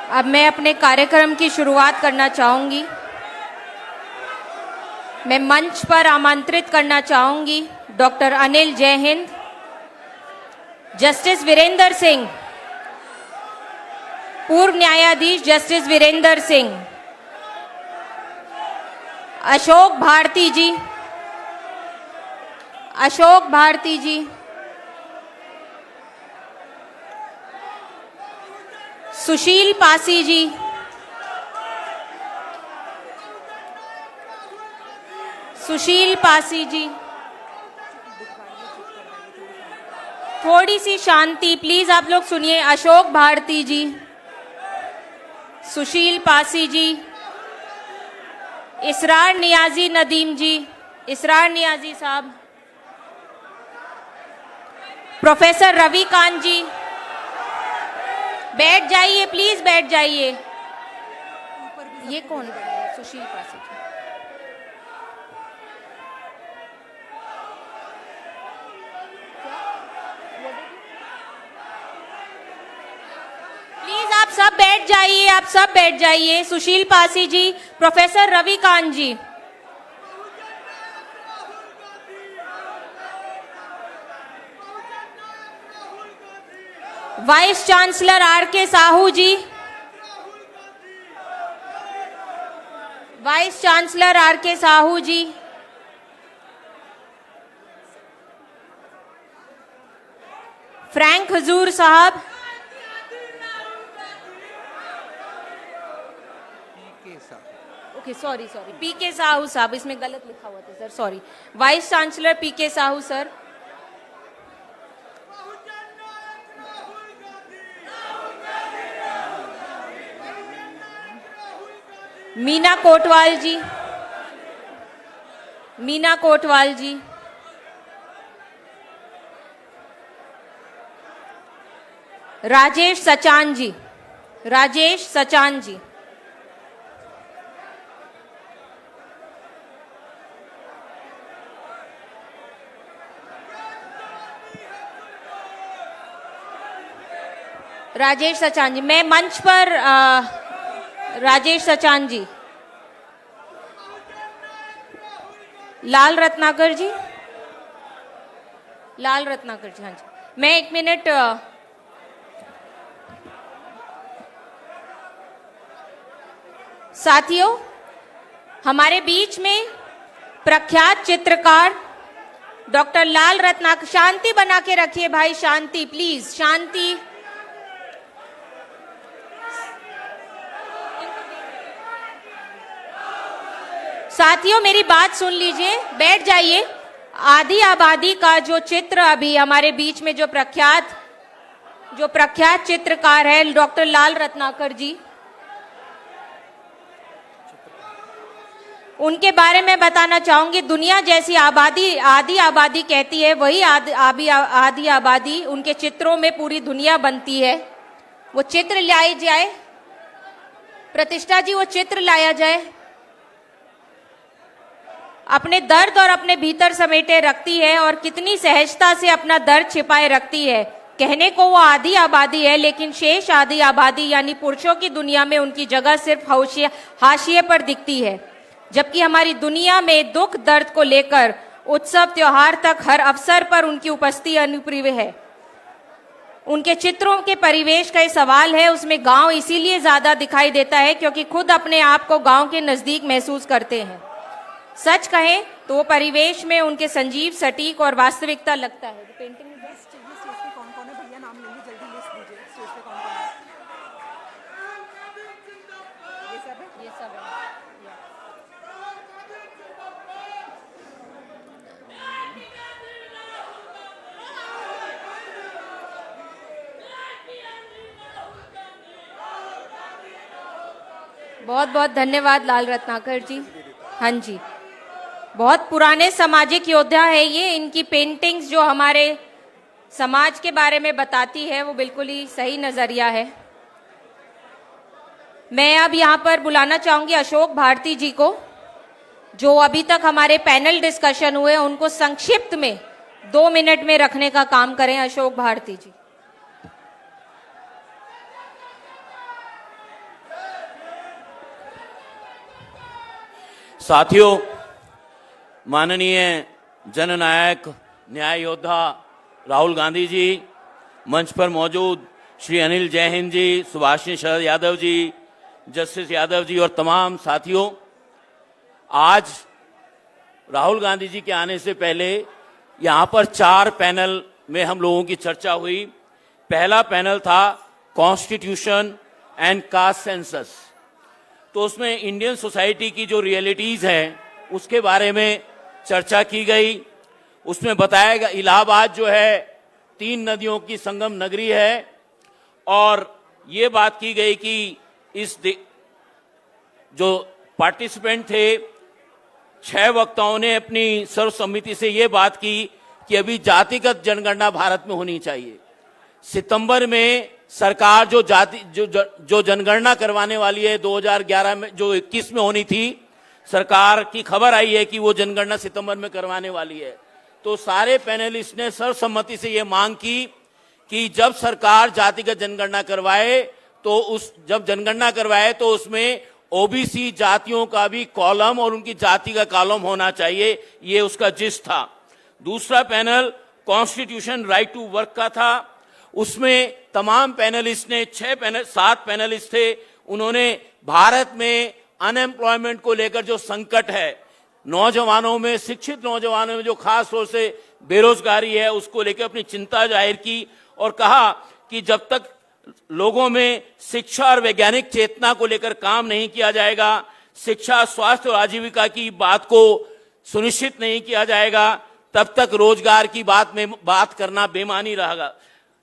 अब मैं अपने कार्यक्रम की शुरुआत करना चाहूंगी। मैं मंच पर आमंत्रित करना चाहूंगी डॉक्टर अनिल जय हिंद, जस्टिस वीरेंद्र सिंह, पूर्व न्यायाधीश जस्टिस वीरेंद्र सिंह, अशोक भारती जी, अशोक भारती जी, सुशील पासी जी, सुशील पासी जी, थोड़ी सी शांति प्लीज, आप लोग सुनिए। अशोक भारती जी, सुशील पासी जी, इसरार नियाजी नदीम जी, इसरार नियाजी साहब, प्रोफेसर रवि कांत जी, बैठ जाइए प्लीज, बैठ जाइए। ये कौन? सुशील पासी जी। प्लीज आप सब बैठ जाइए, आप सब बैठ जाइए। Sushil Pasi ji, professor Ravi Kant ji, vice chancellor R K Sahu ji, vice chancellor R K Sahu जी, फ्रैंक हजूर साहब, ओके सॉरी पी के साहू साहब, इसमें गलत लिखा हुआ था sir, sorry. Vice chancellor P के साहू सर, मीना कोटवाल जी, मीना कोटवाल जी, राजेश सचान जी, राजेश सचान जी, राजेश सचान जी। मैं मंच पर राजेश सचान जी, लाल रत्नाकर जी, लाल रत्नाकर जी, हाँ जी। मैं 1 मिनट, साथियों, हमारे बीच में प्रख्यात चित्रकार डॉक्टर लाल रत्नाकर, शांति बना के रखिए भाई, शांति प्लीज, शांति। साथियों मेरी बात सुन लीजिए, बैठ जाइए। आदि आबादी का जो चित्र अभी हमारे बीच में जो प्रख्यात चित्रकार है डॉक्टर लाल रत्नाकर जी, उनके बारे में बताना चाहूंगी। दुनिया जैसी आबादी आदि आबादी कहती है, वही आदि आबादी उनके चित्रों में पूरी दुनिया बनती है। वो चित्र लाई जाए, प्रतिष्ठा जी, वो चित्र लाया जाए, अपने दर्द और अपने भीतर समेटे रखती है और कितनी सहजता से अपना दर्द छिपाए रखती है। कहने को वो आदि आबादी है, लेकिन शेष आदि आबादी यानी पुरुषों की दुनिया में उनकी जगह सिर्फ हाशिए पर दिखती है। जबकि हमारी दुनिया में दुख दर्द को लेकर उत्सव त्योहार तक हर अवसर पर उनकी उपस्थिति अनुप्रिय है। उनके चित्रों के परिवेश का सवाल है, उसमें गांव इसीलिए ज्यादा दिखाई देता है क्योंकि खुद अपने आप को गांव के नजदीक महसूस करते हैं। सच कहें तो वो परिवेश में उनके संजीव, सटीक और वास्तविकता लगता है। पेंटिंग में बेस्ट चाहिए। स्टेज पे कौन-कौन है भैया, नाम लेंगे, जल्दी लिस्ट दीजिए। स्टेज पे कौन-कौन है? ये सब है, ये सब है। बहुत बहुत धन्यवाद लाल रत्नाकर जी। हाँ जी, बहुत पुराने सामाजिक योद्धा है ये। इनकी पेंटिंग्स जो हमारे समाज के बारे में बताती है वो बिल्कुल ही सही नजरिया है। मैं अब यहाँ पर बुलाना चाहूंगी अशोक भारती जी को, जो अभी तक हमारे पैनल डिस्कशन हुए उनको संक्षिप्त में 2 मिनट में रखने का काम करें। अशोक भारती जी। साथियों, माननीय जननायक न्याय योद्धा राहुल गांधी जी, मंच पर मौजूद श्री अनिल जैन जी, सुभाषिनी शरद यादव जी, जस्टिस यादव जी और तमाम साथियों, आज राहुल गांधी जी के आने से पहले यहाँ पर 4 पैनल में हम लोगों की चर्चा हुई। पहला पैनल था कॉन्स्टिट्यूशन एंड कास्ट सेंसस। तो उसमें इंडियन सोसाइटी की जो रियलिटीज हैं उसके बारे में चर्चा की गई। उसमें बताया गया इलाहाबाद जो है 3 नदियों की संगम नगरी है और ये बात की गई कि जो पार्टिसिपेंट थे 6 वक्ताओं ने अपनी सर्वसम्मति से ये बात की कि अभी जातिगत जनगणना भारत में होनी चाहिए। सितंबर में सरकार जो जनगणना करवाने वाली है 2011 में, जो 21 में होनी थी, सरकार की खबर आई है कि वो जनगणना सितंबर में करवाने वाली है। तो सारे पैनलिस्ट ने सर्वसम्मति से ये मांग की कि जब सरकार जातिगत जनगणना करवाए तो उसमें ओबीसी जातियों का भी कॉलम और उनकी जाति का कॉलम होना चाहिए। ये उसका जिस्ट था। दूसरा panel constitution right to work का था। उसमें तमाम पैनलिस्ट ने 7 पैनलिस्ट थे, उन्होंने भारत में अनएम्प्लॉयमेंट को लेकर जो संकट है, नौजवानों में, शिक्षित नौजवानों में जो खास तौर से बेरोजगारी है, उसको लेकर अपनी चिंता जाहिर की और कहा कि जब तक लोगों में शिक्षा और वैज्ञानिक चेतना को लेकर काम नहीं किया जाएगा, शिक्षा, स्वास्थ्य और आजीविका की बात को सुनिश्चित नहीं किया जाएगा, तब तक रोजगार की बात करना बेमानी रहेगा।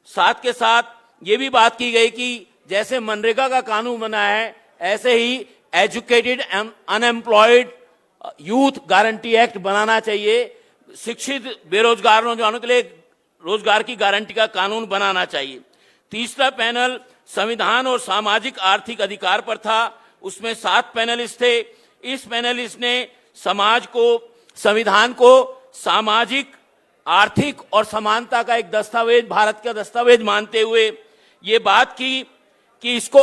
साथ के साथ ये भी बात की गई कि जैसे मनरेगा का कानून बना है, ऐसे ही educated unemployed youth guarantee act बनाना चाहिए। शिक्षित बेरोजगार नौजवानों के लिए रोजगार की गारंटी का कानून बनाना चाहिए। तीसरा पैनल संविधान और सामाजिक आर्थिक अधिकार पर था। उसमें 7 पैनलिस्ट थे। इस पैनलिस्ट ने संविधान को सामाजिक, आर्थिक और समानता का एक दस्तावेज, भारत का दस्तावेज मानते हुए ये बात की कि इसको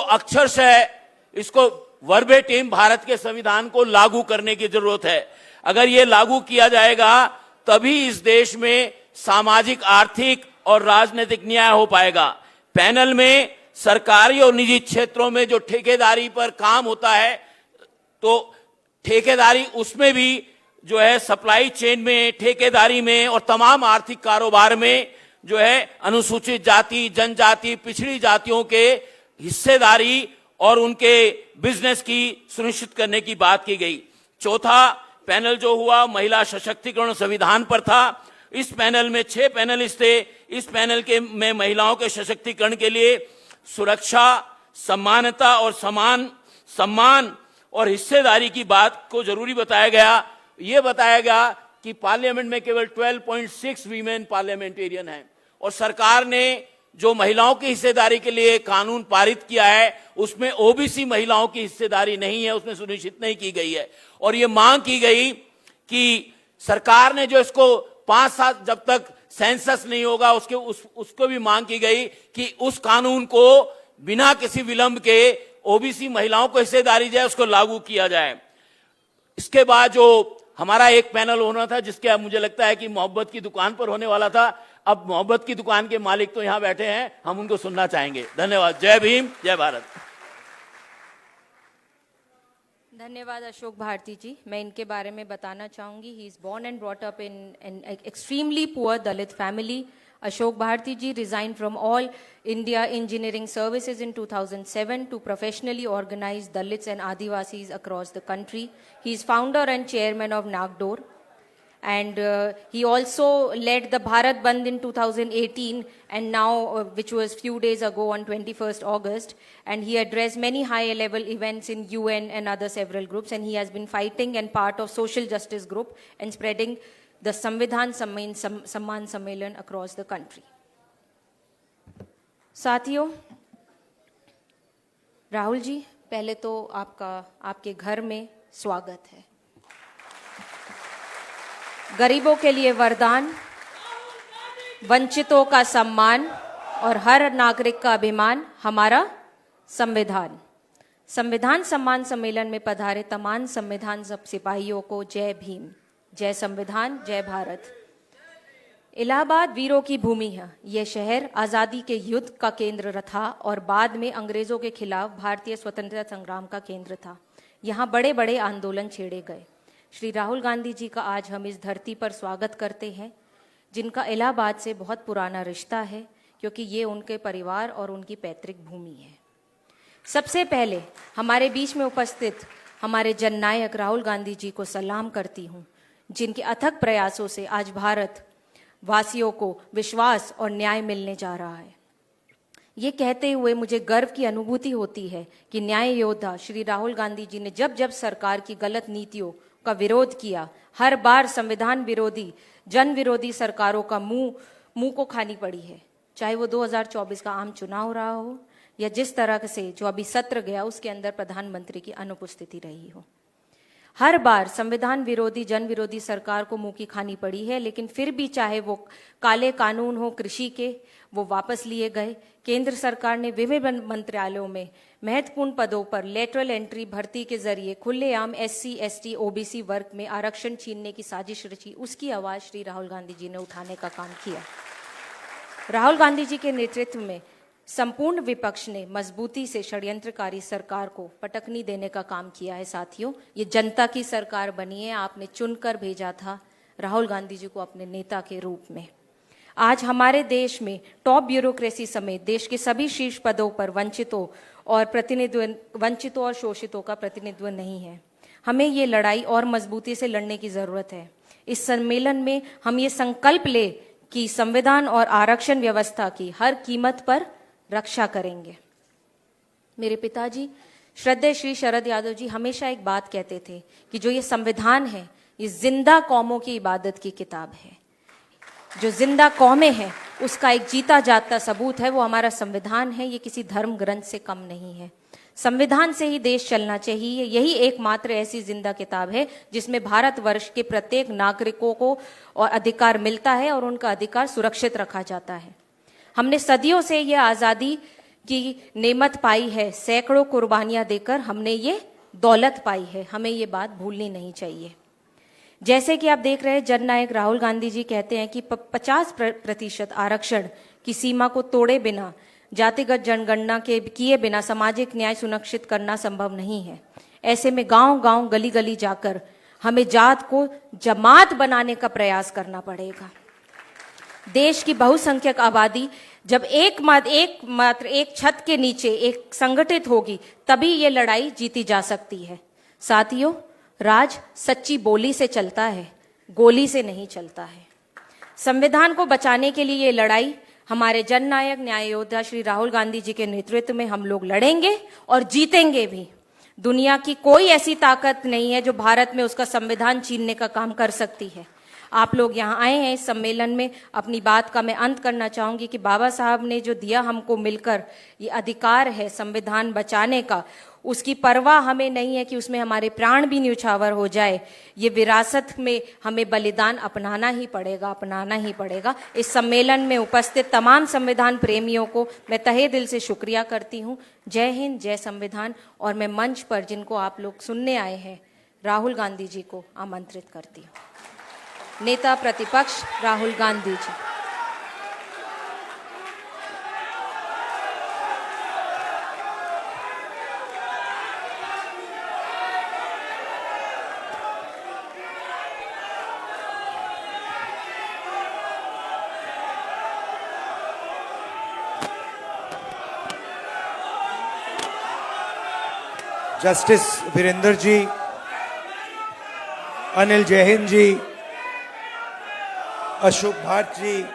वर्बेटिम भारत के संविधान को लागू करने की जरूरत है। अगर ये लागू किया जाएगा तभी इस देश में सामाजिक, आर्थिक और राजनीतिक न्याय हो पाएगा। पैनल में सरकारी और निजी क्षेत्रों में जो ठेकेदारी पर काम होता है, तो ठेकेदारी उसमें भी जो है सप्लाई चेन में, ठेकेदारी में और तमाम आर्थिक कारोबार में जो है अनुसूचित जाति, जनजाति, पिछड़ी जातियों के हिस्सेदारी और उनके बिजनेस की सुनिश्चित करने की बात की गई। चौथा पैनल जो हुआ महिला सशक्तिकरण संविधान पर था। इस पैनल में 6 पैनलिस्ट थे। इस पैनल में महिलाओं के सशक्तिकरण के लिए सुरक्षा, समानता और सम्मान और हिस्सेदारी की बात को जरूरी बताया गया। ये बताया गया कि पार्लियामेंट में केवल 12.6 वीमेन पार्लियामेंटेरियन हैं और सरकार ने जो महिलाओं की हिस्सेदारी के लिए कानून पारित किया है उसमें ओबीसी महिलाओं की हिस्सेदारी नहीं है, उसमें सुनिश्चित नहीं की गई है। और ये मांग की गई कि सरकार ने जो इसको 5 साल जब तक सेंसस नहीं होगा उसको भी मांग की गई कि उस कानून को बिना किसी विलंब के ओबीसी महिलाओं को हिस्सेदारी जाए, उसको लागू किया जाए। इसके बाद जो हमारा एक पैनल होना था, जिसके अब मुझे लगता है कि मोहब्बत की दुकान पर होने वाला था, अब मोहब्बत की दुकान के मालिक तो यहां बैठे हैं, हम उनको सुनना चाहेंगे। धन्यवाद। जय भीम, जय भारत। धन्यवाद अशोक भारती जी। मैं इनके बारे में बताना चाहूंगी। He is born and brought up in an extremely poor Dalit family. Ashok Bharti ji resigned from All India Engineering Services in 2007 to professionally organize Dalits and Adivasis across the country. He is founder and chairman of Nagdor. And he also led the Bharat Bandh in 2018 and now, which was few days ago on 21st August. And he addressed many high-level events in UN and other several groups. And he has been fighting and part of social justice group and spreading the Samvidhan Samman Sammelan across the country. साथियों, राहुल जी, पहले तो आपके घर में स्वागत है। गरीबों के लिए वरदान, वंचितों का सम्मान और हर नागरिक का अभिमान हमारा संविधान। संविधान सम्मान सम्मेलन में पधारे तमाम संविधान सिपाहियों को जय भीम, जय संविधान, जय भारत। इलाहाबाद वीरों की भूमि है। यह शहर आज़ादी के युद्ध का केंद्र था और बाद में अंग्रेजों के खिलाफ भारतीय स्वतंत्रता संग्राम का केंद्र था। यहाँ बड़े बड़े आंदोलन छेड़े गए। श्री राहुल गांधी जी का आज हम इस धरती पर स्वागत करते हैं, जिनका इलाहाबाद से बहुत पुराना रिश्ता है, क्योंकि ये उनके परिवार और उनकी पैतृक भूमि है। सबसे पहले हमारे बीच में उपस्थित हमारे जननायक राहुल गांधी जी को सलाम करती हूँ, जिनके अथक प्रयासों से आज भारत वासियों को विश्वास और न्याय मिलने जा रहा है। ये कहते हुए मुझे गर्व की अनुभूति होती है कि न्याय योद्धा श्री राहुल गांधी जी ने जब जब सरकार की गलत नीतियों का विरोध किया, हर बार संविधान विरोधी, जन विरोधी सरकारों का मुंह को खानी पड़ी है। चाहे वो 2024 का आम चुनाव रहा हो या जिस तरह से जो अभी सत्र गया उसके अंदर प्रधानमंत्री की अनुपस्थिति रही हो, हर बार संविधान विरोधी, जन विरोधी सरकार को मुंह की खानी पड़ी है। लेकिन फिर भी चाहे वो काले कानून हो कृषि के, वो वापस लिए गए। केंद्र सरकार ने विभिन्न मंत्रालयों में महत्वपूर्ण पदों पर लेटरल एंट्री भर्ती के जरिए खुलेआम SC, ST, OBC वर्ग में आरक्षण छीनने की साजिश रची। उसकी आवाज श्री राहुल गांधी जी ने उठाने का काम किया। राहुल गांधी जी के नेतृत्व में संपूर्ण विपक्ष ने मजबूती से षड्यंत्रकारी सरकार को पटकनी देने का काम किया है। साथियों, ये जनता की सरकार बनी है। आपने चुनकर भेजा था राहुल गांधी जी को अपने नेता के रूप में। आज हमारे देश में टॉप ब्यूरोक्रेसी समेत देश के सभी शीर्ष पदों पर वंचितों और शोषितों का प्रतिनिधित्व नहीं है। हमें ये लड़ाई और मजबूती से लड़ने की जरूरत है। इस सम्मेलन में हम ये संकल्प ले कि संविधान और आरक्षण व्यवस्था की हर कीमत पर रक्षा करेंगे। मेरे पिताजी श्रद्धेय श्री शरद यादव जी हमेशा एक बात कहते थे कि जो ये संविधान है, ये जिंदा कौमों की इबादत की किताब है। जो जिंदा कौमें हैं उसका एक जीता जागता सबूत है, वो हमारा संविधान है। ये किसी धर्म ग्रंथ से कम नहीं है। संविधान से ही देश चलना चाहिए। यही एकमात्र ऐसी जिंदा किताब है जिसमें भारतवर्ष के प्रत्येक नागरिकों को और अधिकार मिलता है और उनका अधिकार सुरक्षित रखा जाता है। हमने सदियों से ये आज़ादी की नेमत पाई है। सैकड़ों कुर्बानियां देकर हमने ये दौलत पाई है। हमें ये बात भूलनी नहीं चाहिए। जैसे कि आप देख रहे हैं, जननायक राहुल गांधी जी कहते हैं कि 50% आरक्षण की सीमा को तोड़े बिना, जातिगत जनगणना के किए बिना सामाजिक न्याय सुनिश्चित करना संभव नहीं है। ऐसे में गांव-गांव, गली-गली जाकर हमें जात को जमात बनाने का प्रयास करना पड़ेगा। देश की बहुसंख्यक आबादी जब मात्र एक छत के नीचे एक संगठित होगी, तभी ये लड़ाई जीती जा सकती है। साथियों, राज सच्ची बोली से चलता है, गोली से नहीं चलता है। संविधान को बचाने के लिए ये लड़ाई हमारे जननायक न्याय योद्धा श्री राहुल गांधी जी के नेतृत्व में हम लोग लड़ेंगे और जीतेंगे भी। दुनिया की कोई ऐसी ताकत नहीं है जो भारत में उसका संविधान छीनने का काम कर सकती है। आप लोग यहाँ आए हैं इस सम्मेलन में। अपनी बात का मैं अंत करना चाहूंगी कि बाबा साहब ने जो दिया हमको मिलकर ये अधिकार है संविधान बचाने का, उसकी परवाह हमें नहीं है कि उसमें हमारे प्राण भी न्यौछावर हो जाए। ये विरासत में हमें बलिदान अपनाना ही पड़ेगा। इस सम्मेलन में उपस्थित तमाम संविधान प्रेमियों को मैं तहे दिल से शुक्रिया करती हूँ। जय हिंद, जय संविधान। और मैं मंच पर जिनको आप लोग सुनने आए हैं, राहुल गांधी जी को आमंत्रित करती हूँ। नेता प्रतिपक्ष राहुल गांधी जी। जस्टिस वीरेंद्र जी, अनिल जैहिंद जी, अशोक भाट जी,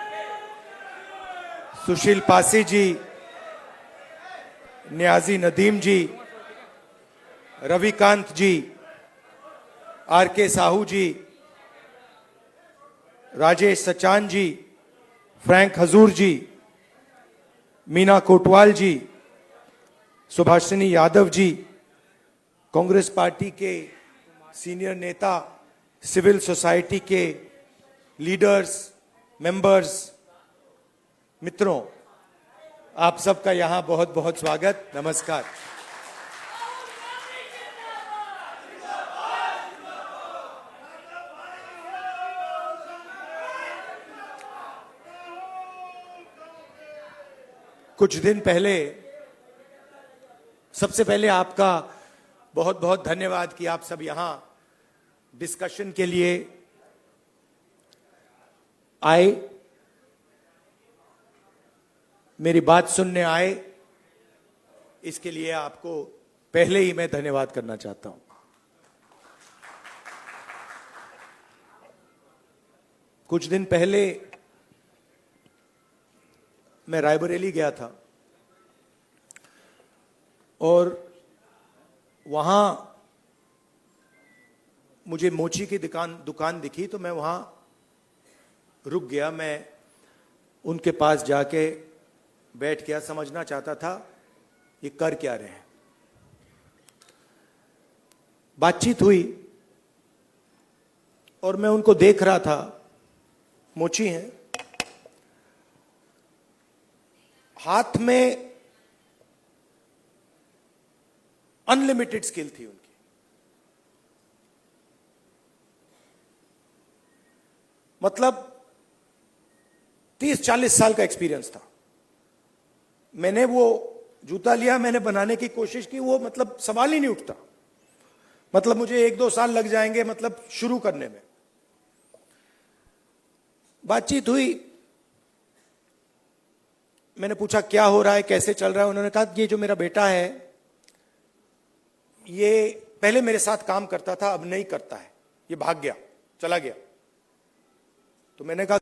सुशील पासी जी, न्याजी नदीम जी, रविकांत जी, RK साहू जी, राजेश सचान जी, फ्रैंक हजूर जी, मीना कोटवाल जी, सुभाषिनी यादव जी, कांग्रेस पार्टी के सीनियर नेता, सिविल सोसाइटी के लीडर्स, मेंबर्स, मित्रों, आप सबका यहां बहुत बहुत स्वागत, नमस्कार। कुछ दिन पहले, सबसे पहले आपका बहुत बहुत धन्यवाद कि आप सब यहां डिस्कशन के लिए आए, मेरी बात सुनने आए। इसके लिए आपको पहले ही मैं धन्यवाद करना चाहता हूं। कुछ दिन पहले मैं रायबरेली गया था और वहां मुझे मोची की दुकान दिखी, तो मैं वहां रुक गया। मैं उनके पास जाके बैठ गया, समझना चाहता था ये कर क्या रहे हैं। बातचीत हुई और मैं उनको देख रहा था। मोची हैं, हाथ में अनलिमिटेड स्किल थी उनकी। मतलब 30-40 साल का एक्सपीरियंस था। मैंने वो जूता लिया, मैंने बनाने की कोशिश की, वो मतलब सवाल ही नहीं उठता। मतलब मुझे 1-2 साल लग जाएंगे मतलब शुरू करने में। बातचीत हुई, मैंने पूछा क्या हो रहा है, कैसे चल रहा है। उन्होंने कहा ये जो मेरा बेटा है ये पहले मेरे साथ काम करता था, अब नहीं करता है, ये भाग गया, चला गया। तो मैंने कहा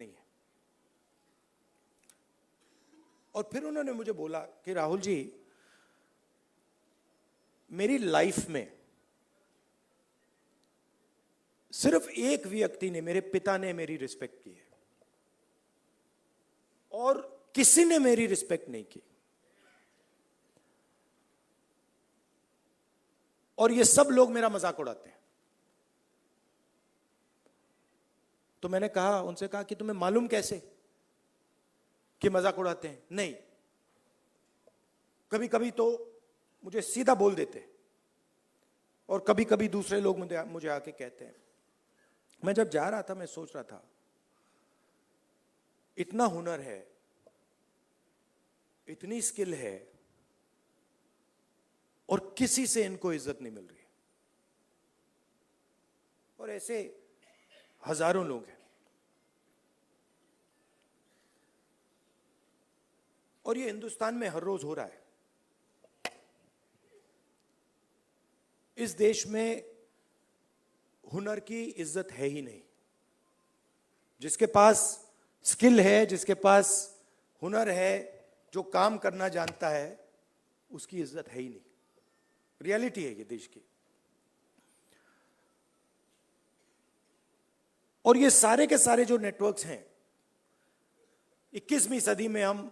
नहीं है। और फिर उन्होंने मुझे बोला कि राहुल जी, मेरी लाइफ में सिर्फ एक व्यक्ति ने, मेरे पिता ने मेरी रिस्पेक्ट की है और किसी ने मेरी रिस्पेक्ट नहीं की। और ये सब लोग मेरा मजाक उड़ाते हैं। तो मैंने कहा, उनसे कहा कि तुम्हें मालूम कैसे कि मजाक उड़ाते हैं? नहीं, कभी कभी तो मुझे सीधा बोल देते और कभी कभी दूसरे लोग मुझे आके कहते हैं। मैं जब जा रहा था, मैं सोच रहा था इतना हुनर है, इतनी स्किल है और किसी से इनको इज्जत नहीं मिल रही। और ऐसे हजारों लोग हैं। और ये हिंदुस्तान में हर रोज हो रहा है। इस देश में हुनर की इज्जत है ही नहीं। जिसके पास स्किल है, जिसके पास हुनर है, जो काम करना जानता है, उसकी इज्जत है ही नहीं। रियलिटी है ये देश की। और ये सारे के सारे जो नेटवर्क्स हैं, 21वीं सदी में हम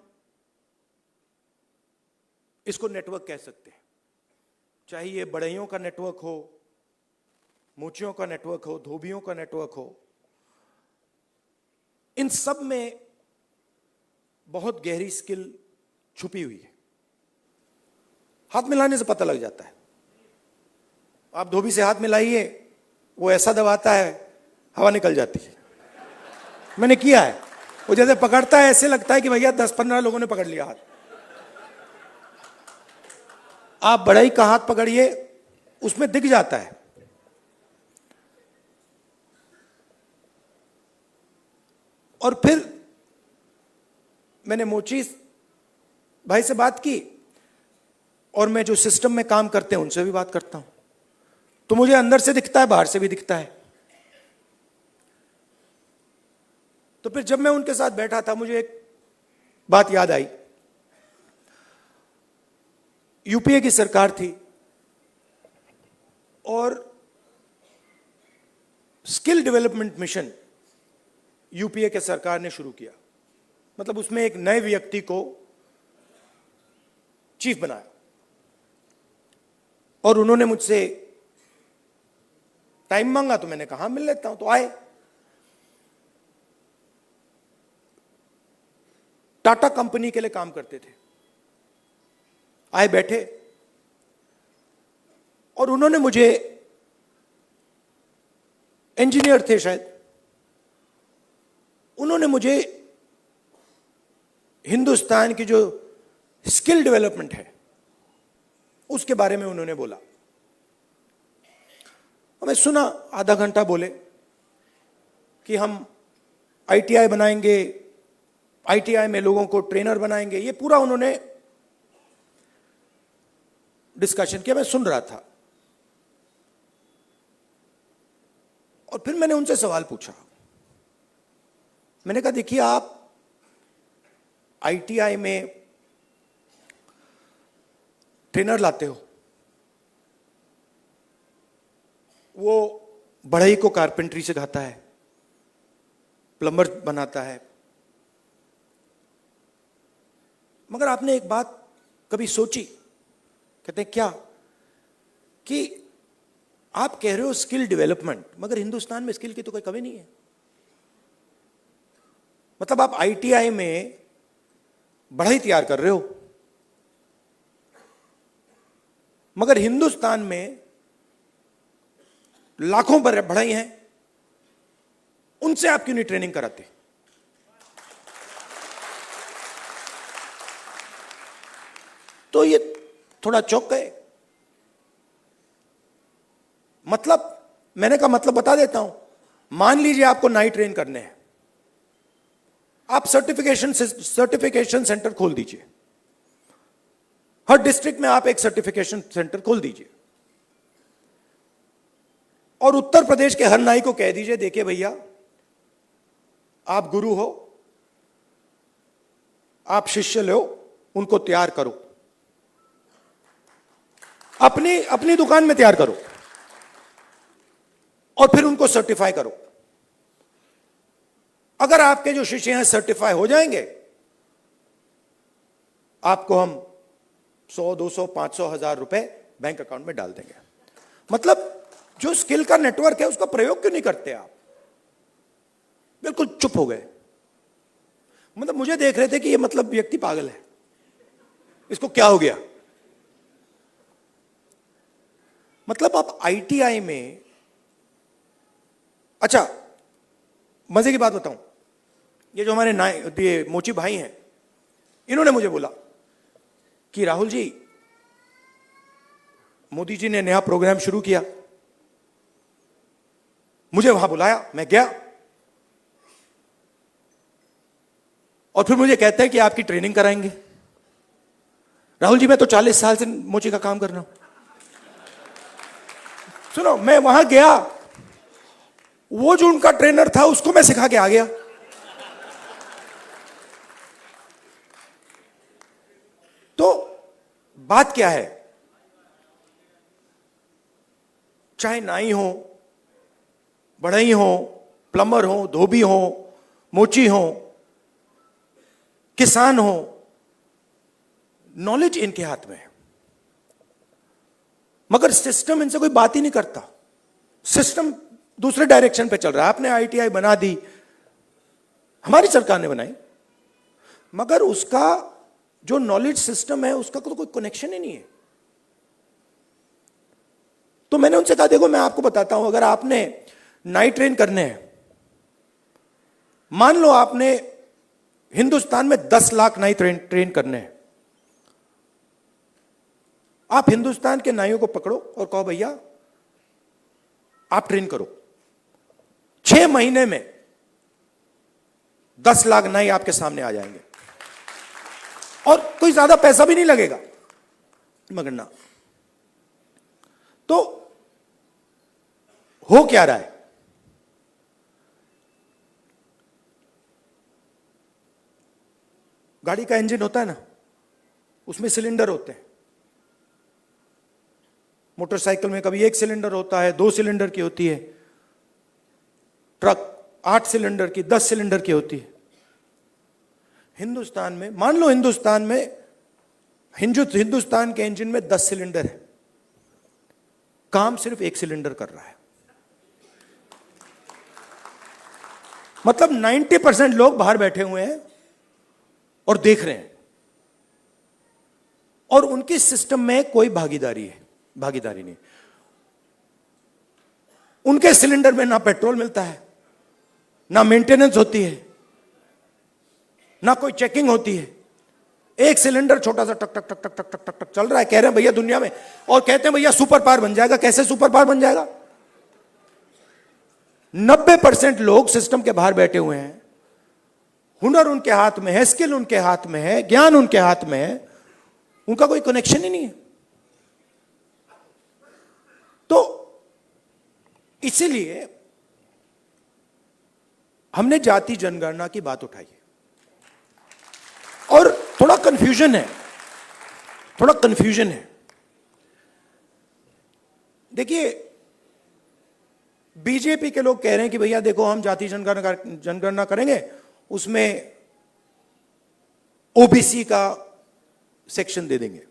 इसको नेटवर्क कह सकते हैं। चाहे ये बढ़इयों का नेटवर्क हो, मोचियों का नेटवर्क हो, धोबियों का नेटवर्क हो, इन सब में बहुत गहरी स्किल छुपी हुई है। हाथ मिलाने से पता लग जाता है। आप धोबी से हाथ मिलाइए, वो ऐसा दबाता है, हवा निकल जाती है। मैंने किया है। वो जैसे पकड़ता है, ऐसे लगता है कि भैया 10-15 लोगों ने पकड़ लिया हाथ। आप बढ़ई का हाथ पकड़िए, उसमें दिख जाता है। और फिर मैंने मोची भाई से बात की और मैं जो सिस्टम में काम करते हैं उनसे भी बात करता हूं। तो मुझे अंदर से दिखता है, बाहर से भी दिखता है। तो फिर जब मैं उनके साथ बैठा था, मुझे एक बात याद आई। यूपीए की सरकार थी और स्किल डेवलपमेंट मिशन यूपीए के सरकार ने शुरू किया। मतलब उसमें एक नए व्यक्ति को चीफ बनाया और उन्होंने मुझसे टाइम मांगा। तो मैंने कहा मिल लेता हूं। तो आए। टाटा कंपनी के लिए काम करते थे। आए, बैठे और उन्होंने मुझे, इंजीनियर थे शायद, उन्होंने मुझे हिंदुस्तान की जो स्किल डेवलपमेंट है उसके बारे में उन्होंने बोला। मैं सुना, आधा घंटा बोले कि हम आईटीआई बनाएंगे, आईटीआई में लोगों को ट्रेनर बनाएंगे, ये पूरा उन्होंने डिस्कशन किया। मैं सुन रहा था और फिर मैंने उनसे सवाल पूछा। मैंने कहा देखिए, आप आईटीआई में ट्रेनर लाते हो, वो बढ़ई को कारपेंटरी सिखाता है, प्लम्बर बनाता है, मगर आपने एक बात कभी सोची? कहते हैं क्या? कि आप कह रहे हो स्किल डेवलपमेंट, मगर हिंदुस्तान में स्किल की तो कोई कमी नहीं है। मतलब आप आईटीआई में बढ़ई तैयार कर रहे हो, मगर हिंदुस्तान में लाखों पर बढ़ई हैं, उनसे आप क्यों नहीं ट्रेनिंग कराते? तो ये थोड़ा चौंक गए। मतलब मैंने कहा मतलब बता देता हूं। मान लीजिए आपको नाई ट्रेन करने हैं, आप सर्टिफिकेशन सेंटर खोल दीजिए। हर डिस्ट्रिक्ट में आप एक सर्टिफिकेशन सेंटर खोल दीजिए और उत्तर प्रदेश के हर नाई को कह दीजिए, देखिए भैया, आप गुरु हो, आप शिष्य लो, उनको तैयार करो, अपनी दुकान में तैयार करो और फिर उनको सर्टिफाई करो। अगर आपके जो शिष्य हैं सर्टिफाई हो जाएंगे, आपको हम 100, 200, 500, 1000 रुपए बैंक अकाउंट में डाल देंगे। मतलब जो स्किल का नेटवर्क है उसका प्रयोग क्यों नहीं करते आप? बिल्कुल चुप हो गए। मतलब मुझे देख रहे थे कि ये मतलब व्यक्ति पागल है, इसको क्या हो गया। मतलब आप आईटीआई में, अच्छा मजे की बात बताऊं, ये जो हमारे ये मोची भाई हैं, इन्होंने मुझे बोला कि राहुल जी, मोदी जी ने नया प्रोग्राम शुरू किया, मुझे वहां बुलाया, मैं गया और फिर मुझे कहते हैं कि आपकी ट्रेनिंग कराएंगे। राहुल जी, मैं तो 40 साल से मोची का काम कर रहा हूं। सुनो, मैं वहां गया, वो जो उनका ट्रेनर था उसको मैं सिखा के आ गया। तो बात क्या है, चाहे नाई हो, बढ़ई हो, प्लम्बर हो, धोबी हो, मोची हो, किसान हो, नॉलेज इनके हाथ में है, मगर सिस्टम इनसे कोई बात ही नहीं करता। सिस्टम दूसरे डायरेक्शन पे चल रहा है। आपने आईटीआई बना दी, हमारी सरकार ने बनाई, मगर उसका जो नॉलेज सिस्टम है उसका तो कोई कनेक्शन ही नहीं है। तो मैंने उनसे कहा, देखो मैं आपको बताता हूं, अगर आपने नाई ट्रेन करने हैं, मान लो आपने हिंदुस्तान में 10 लाख नाई ट्रेन करने हैं, आप हिंदुस्तान के नाइयों को पकड़ो और कहो भैया आप ट्रेन करो। 6 महीने में 10 लाख नाई आपके सामने आ जाएंगे और कोई ज्यादा पैसा भी नहीं लगेगा, मगर ना। तो हो क्या रहा है, गाड़ी का इंजन होता है ना, उसमें सिलेंडर होते हैं। मोटरसाइकिल में कभी 1 सिलेंडर होता है, 2 सिलेंडर की होती है, ट्रक 8 सिलेंडर की, 10 सिलेंडर की होती है। हिंदुस्तान में मान लो हिंदुस्तान के इंजन में 10 सिलेंडर है, काम सिर्फ 1 सिलेंडर कर रहा है। मतलब 90% लोग बाहर बैठे हुए हैं और देख रहे हैं, और उनके सिस्टम में कोई भागीदारी नहीं। उनके सिलेंडर में ना पेट्रोल मिलता है, ना मेंटेनेंस होती है, ना कोई चेकिंग होती है। एक सिलेंडर छोटा सा टक टक टक टक टक टक टक टक चल रहा है, कह रहे हैं भैया दुनिया में, और कहते हैं भैया सुपर पावर बन जाएगा। कैसे सुपर पावर बन जाएगा? 90% लोग सिस्टम के बाहर बैठे हुए हैं, हुनर उनके हाथ में है, स्किल उनके हाथ में है, ज्ञान उनके हाथ में है, उनका कोई कनेक्शन ही नहीं है। तो इसीलिए हमने जाति जनगणना की बात उठाई है। और थोड़ा कंफ्यूजन है, देखिए बीजेपी के लोग कह रहे हैं कि भैया देखो हम जाति जनगणना करेंगे, उसमें ओबीसी का सेक्शन दे देंगे।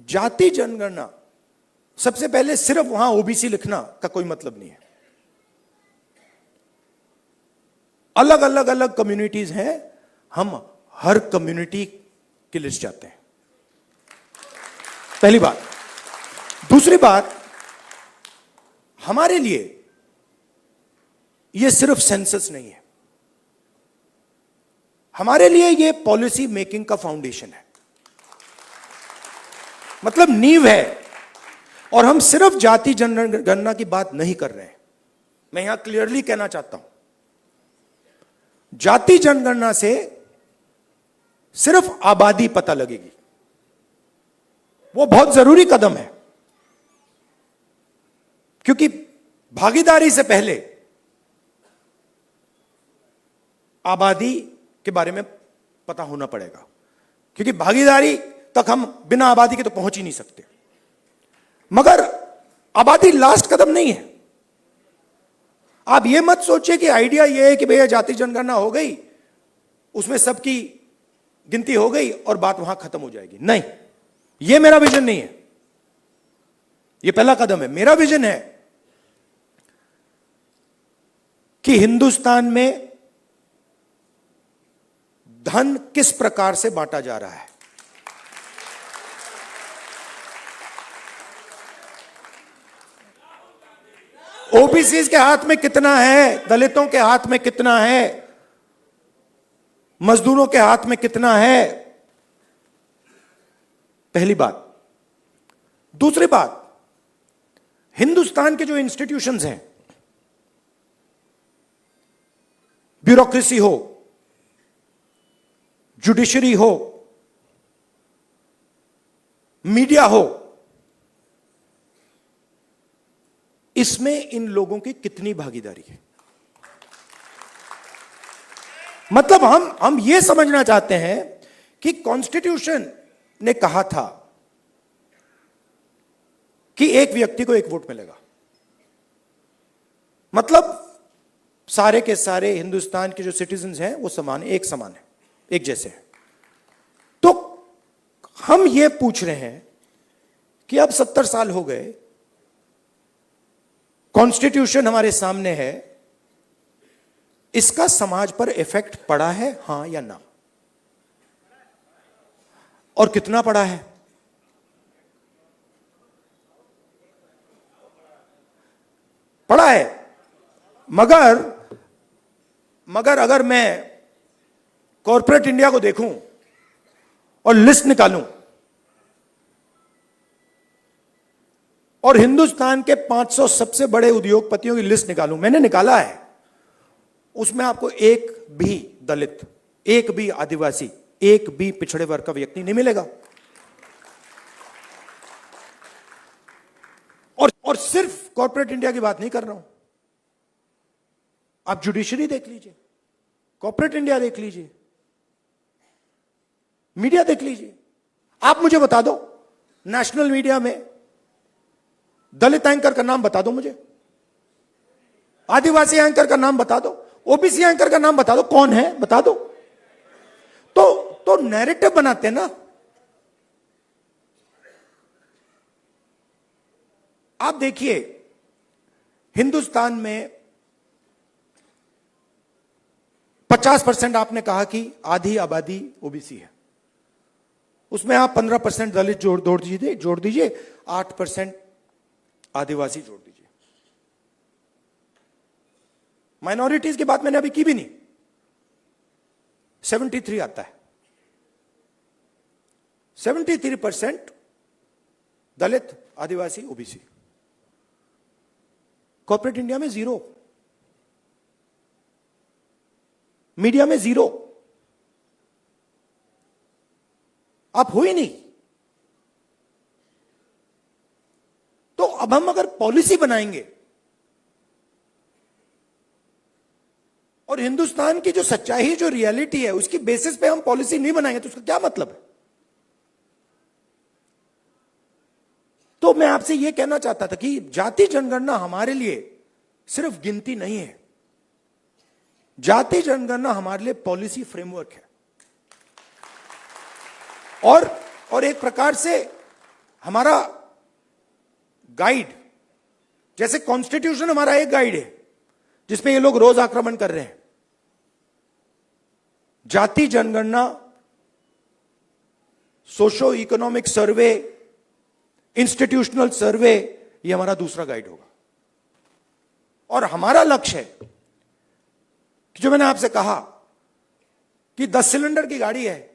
जाति जनगणना सबसे पहले सिर्फ वहां ओबीसी लिखना का कोई मतलब नहीं है। अलग अलग कम्युनिटीज हैं, हम हर कम्युनिटी की लिस्ट चाहते हैं, पहली बात। दूसरी बात, हमारे लिए यह सिर्फ सेंसस नहीं है, हमारे लिए यह पॉलिसी मेकिंग का फाउंडेशन है, मतलब नींव है। और हम सिर्फ जाति जनगणना की बात नहीं कर रहे हैं, मैं यहां क्लियरली कहना चाहता हूं, जाति जनगणना से सिर्फ आबादी पता लगेगी, वो बहुत जरूरी कदम है, क्योंकि भागीदारी से पहले आबादी के बारे में पता होना पड़ेगा, क्योंकि भागीदारी तक हम बिना आबादी के तो पहुंच ही नहीं सकते। मगर आबादी लास्ट कदम नहीं है। आप यह मत सोचिए कि आइडिया यह है कि भैया जाति जनगणना हो गई, उसमें सबकी गिनती हो गई और बात वहां खत्म हो जाएगी। नहीं, यह मेरा विजन नहीं है, यह पहला कदम है। मेरा विजन है कि हिंदुस्तान में धन किस प्रकार से बांटा जा रहा है। ओबीसी के हाथ में कितना है, दलितों के हाथ में कितना है, मजदूरों के हाथ में कितना है, पहली बात। दूसरी बात, हिंदुस्तान के जो इंस्टीट्यूशंस हैं, ब्यूरोक्रेसी हो, जुडिशरी हो, मीडिया हो, इसमें इन लोगों की कितनी भागीदारी है। मतलब हम यह समझना चाहते हैं कि कॉन्स्टिट्यूशन ने कहा था कि एक व्यक्ति को एक वोट मिलेगा, मतलब सारे के सारे हिंदुस्तान के जो सिटीजन्स हैं वो समान है, एक समान है, एक जैसे हैं। तो हम ये पूछ रहे हैं कि अब 70 साल हो गए, कॉन्स्टिट्यूशन हमारे सामने है, इसका समाज पर इफेक्ट पड़ा है, हां या ना, और कितना पड़ा है? पड़ा है। मगर अगर मैं कॉर्पोरेट इंडिया को देखूं और लिस्ट निकालूं और हिंदुस्तान के 500 सबसे बड़े उद्योगपतियों की लिस्ट निकालूं, मैंने निकाला है, उसमें आपको एक भी दलित, एक भी आदिवासी, एक भी पिछड़े वर्ग का व्यक्ति नहीं मिलेगा। और सिर्फ कॉर्पोरेट इंडिया की बात नहीं कर रहा हूं, आप जुडिशरी देख लीजिए, कॉर्पोरेट इंडिया देख लीजिए, मीडिया देख लीजिए। आप मुझे बता दो, नेशनल मीडिया में दलित एंकर का नाम बता दो मुझे, आदिवासी एंकर का नाम बता दो, ओबीसी एंकर का नाम बता दो, कौन है बता दो। तो नैरेटिव बनाते ना। आप देखिए, हिंदुस्तान में 50% आपने कहा कि आधी आबादी ओबीसी है, उसमें आप 15% दलित जोड़ दीजिए, 8% आदिवासी जोड़ दीजिए। माइनॉरिटीज की बात मैंने अभी की भी नहीं। 73 आता है। 73% दलित, आदिवासी, ओबीसी। कॉर्पोरेट इंडिया में 0, मीडिया में 0। आप हो ही नहीं। तो अब हम अगर पॉलिसी बनाएंगे और हिंदुस्तान की जो सच्चाई, जो रियलिटी है, उसकी बेसिस पे हम पॉलिसी नहीं बनाएंगे तो उसका क्या मतलब है? तो मैं आपसे यह कहना चाहता था कि जाति जनगणना हमारे लिए सिर्फ गिनती नहीं है। जाति जनगणना हमारे लिए पॉलिसी फ्रेमवर्क है और एक प्रकार से हमारा गाइड। जैसे कॉन्स्टिट्यूशन हमारा एक गाइड है जिसपे ये लोग रोज आक्रमण कर रहे हैं, जाति जनगणना, सोशो इकोनॉमिक सर्वे, इंस्टीट्यूशनल सर्वे, ये हमारा दूसरा गाइड होगा। और हमारा लक्ष्य है कि जो मैंने आपसे कहा कि 10 सिलेंडर की गाड़ी है,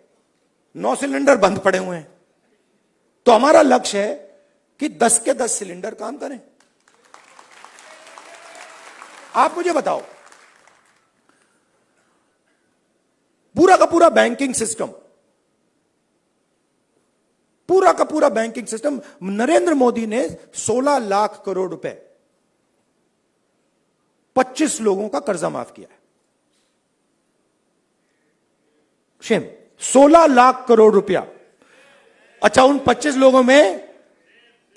9 सिलेंडर बंद पड़े हुए हैं, तो हमारा लक्ष्य है कि 10 के 10 सिलेंडर काम करें। आप मुझे बताओ, पूरा का पूरा बैंकिंग सिस्टम, पूरा का पूरा बैंकिंग सिस्टम, नरेंद्र मोदी ने 16 लाख करोड़ रुपए 25 लोगों का कर्जा माफ किया है। शेम, 16 लाख करोड़ रुपया। अच्छा, उन 25 लोगों में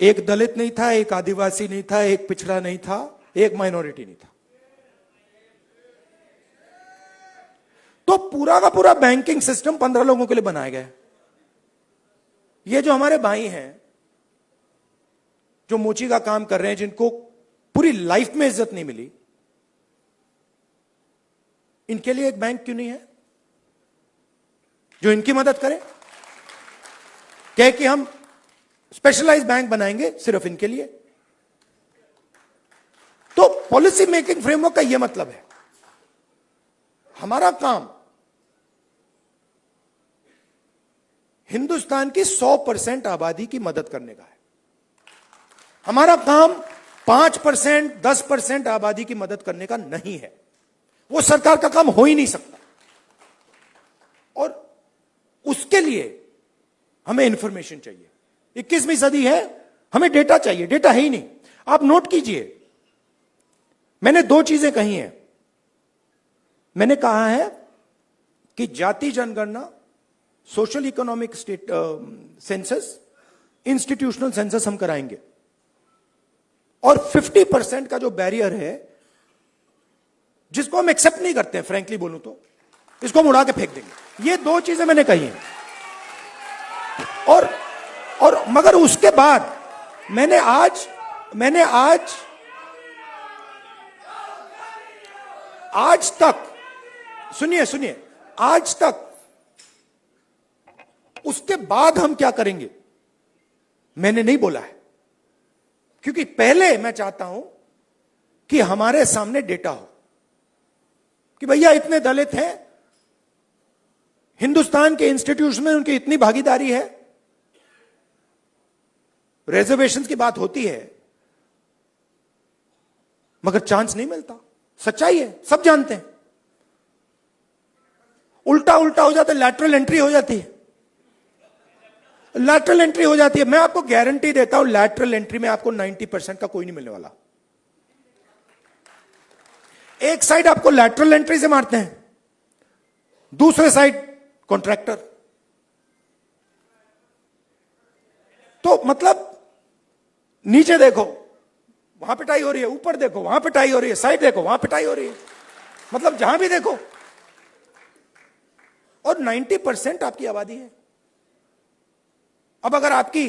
एक दलित नहीं था, एक आदिवासी नहीं था, एक पिछड़ा नहीं था, एक माइनॉरिटी नहीं था। तो पूरा का पूरा बैंकिंग सिस्टम 15 लोगों के लिए बनाया गया है। ये जो हमारे भाई हैं जो मोची का काम कर रहे हैं, जिनको पूरी लाइफ में इज्जत नहीं मिली, इनके लिए एक बैंक क्यों नहीं है जो इनकी मदद करे? कहे कि हम स्पेशलाइज्ड बैंक बनाएंगे सिर्फ इनके लिए। तो पॉलिसी मेकिंग फ्रेमवर्क का यह मतलब है, हमारा काम हिंदुस्तान की 100% आबादी की मदद करने का है। हमारा काम 5%, 10% आबादी की मदद करने का नहीं है। वो सरकार का काम हो ही नहीं सकता। और उसके लिए हमें इंफॉर्मेशन चाहिए। 21वीं सदी है, हमें डेटा चाहिए। डेटा है ही नहीं। आप नोट कीजिए, मैंने 2 चीजें कही हैं। मैंने कहा है कि जाति जनगणना, social economic state census, institutional census हम कराएंगे। और 50% का जो बैरियर है, जिसको हम एक्सेप्ट नहीं करते हैं, फ्रैंकली बोलूं तो इसको हम उड़ा के फेंक देंगे। ये 2 चीजें मैंने कही हैं। और मगर उसके बाद मैंने आज तक, सुनिए, आज तक उसके बाद हम क्या करेंगे मैंने नहीं बोला है, क्योंकि पहले मैं चाहता हूं कि हमारे सामने डेटा हो कि भैया इतने दलित हैं, हिंदुस्तान के इंस्टीट्यूशन में उनकी इतनी भागीदारी है। रिजर्वेशन की बात होती है मगर चांस नहीं मिलता। सच्चाई है, सब जानते हैं। उल्टा हो जाता है, लैटरल एंट्री हो जाती है। लैटरल एंट्री हो जाती है। मैं आपको गारंटी देता हूं, लैटरल एंट्री में आपको 90% का कोई नहीं मिलने वाला। एक साइड आपको लैटरल एंट्री से मारते हैं, दूसरे साइड कॉन्ट्रैक्टर। तो मतलब नीचे देखो वहां पिटाई हो रही है, ऊपर देखो वहां पिटाई हो रही है, साइड देखो वहां पिटाई हो रही है, मतलब जहां भी देखो। और 90% आपकी आबादी है। अब अगर आपकी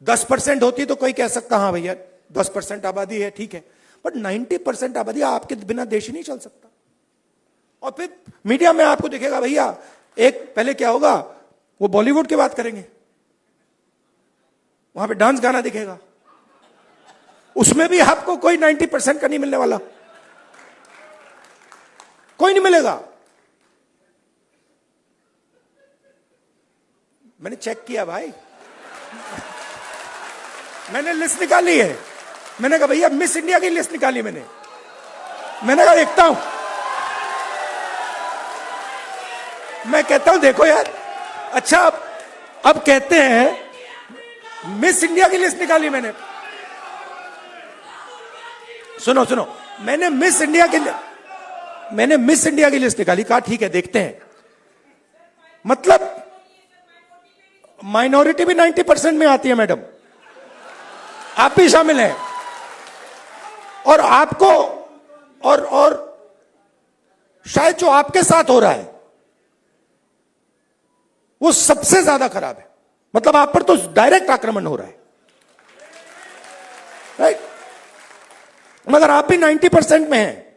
10% होती तो कोई कह सकता हाँ भैया 10% आबादी है, ठीक है, बट 90% आबादी, आपके बिना देश ही नहीं चल सकता। और फिर मीडिया में आपको दिखेगा भैया, एक पहले क्या होगा, वो बॉलीवुड की बात करेंगे, वहां पे डांस गाना दिखेगा, उसमें भी आपको कोई 90% का नहीं मिलने वाला। कोई नहीं मिलेगा। मैंने चेक किया भाई, मैंने लिस्ट निकाली है। मैंने कहा भैया मिस इंडिया की लिस्ट निकाली मैंने कहा देखता हूं। मैं कहता हूं देखो यार, अच्छा अब कहते हैं मिस इंडिया की लिस्ट निकाली मैंने। सुनो सुनो, मैंने मिस इंडिया की लिस्ट निकाली। कहा ठीक है देखते हैं। मतलब माइनॉरिटी भी 90% में आती है मैडम, आप भी शामिल हैं। और आपको और शायद जो आपके साथ हो रहा है वो सबसे ज्यादा खराब है। मतलब आप पर तो डायरेक्ट आक्रमण हो रहा है, राइट? मगर आप भी 90% में हैं।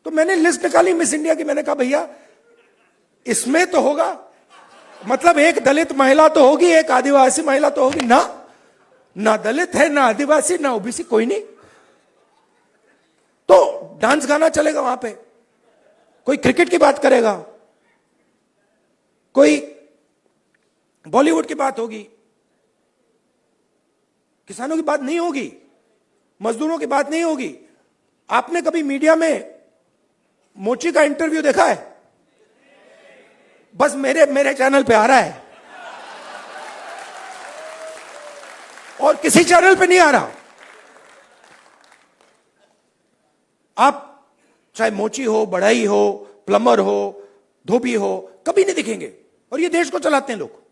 तो मैंने लिस्ट निकाली मिस इंडिया की। मैंने कहा भैया इसमें तो होगा, मतलब एक दलित महिला तो होगी, एक आदिवासी महिला तो होगी ना दलित है, ना आदिवासी, ना ओबीसी, कोई नहीं। तो डांस गाना चलेगा वहां पे, कोई क्रिकेट की बात करेगा, कोई बॉलीवुड की बात होगी, किसानों की बात नहीं होगी, मजदूरों की बात नहीं होगी। आपने कभी मीडिया में मोची का इंटरव्यू देखा है? बस मेरे चैनल पे आ रहा है और किसी चैनल पे नहीं आ रहा। आप चाहे मोची हो, बढ़ई हो, प्लम्बर हो, धोबी हो, कभी नहीं दिखेंगे। और ये देश को चलाते हैं लोग।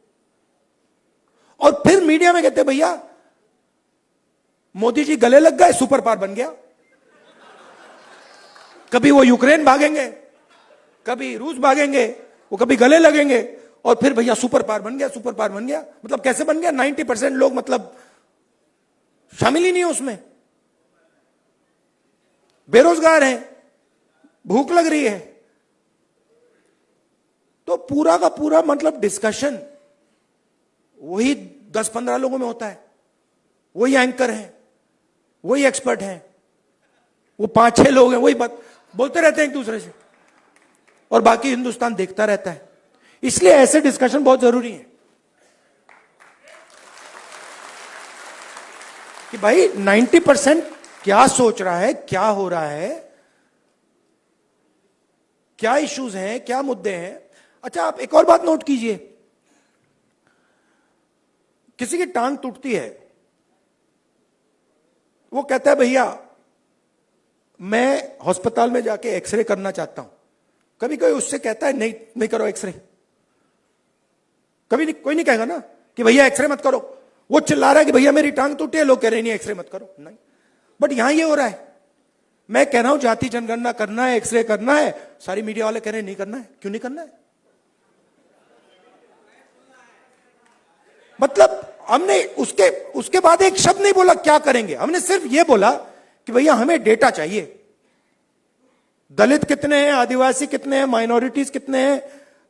और फिर मीडिया में कहते हैं भैया मोदी जी गले लग गए, सुपर पावर बन गया। कभी वो यूक्रेन भागेंगे, कभी रूस भागेंगे, वो कभी गले लगेंगे और फिर भैया सुपर पावर बन गया, सुपर पावर बन गया। मतलब कैसे बन गया? 90% लोग मतलब शामिल ही नहीं है उसमें, बेरोजगार हैं, भूख लग रही है। तो पूरा का पूरा मतलब डिस्कशन वही 10-15 लोगों में होता है। वही एंकर हैं, वही एक्सपर्ट हैं, वो 5-6 लोग हैं, वही बात बोलते रहते हैं एक दूसरे से, और बाकी हिंदुस्तान देखता रहता है। इसलिए ऐसे डिस्कशन बहुत जरूरी है कि भाई 90% क्या सोच रहा है, क्या हो रहा है, क्या इश्यूज हैं, क्या मुद्दे हैं। अच्छा, आप एक और बात नोट कीजिए, किसी की टांग टूटती है, वो कहता है भैया मैं अस्पताल में जाके एक्सरे करना चाहता हूं। कभी कोई उससे कहता है नहीं करो एक्सरे? कभी नहीं, कोई नहीं कहेगा ना कि भैया एक्सरे मत करो। वो चिल्ला रहा है कि भैया मेरी टांग टूटी है, लोग कह रहे नहीं एक्सरे मत करो। नहीं, बट यहां ये हो रहा है, मैं कह रहा हूं जाति जनगणना करना है, एक्सरे करना है, सारी मीडिया वाले कह रहे हैं नहीं करना है। क्यों नहीं करना है? मतलब हमने उसके बाद एक शब्द नहीं बोला क्या करेंगे, हमने सिर्फ यह बोला कि भैया हमें डेटा चाहिए। दलित कितने हैं, आदिवासी कितने हैं, माइनॉरिटीज कितने हैं,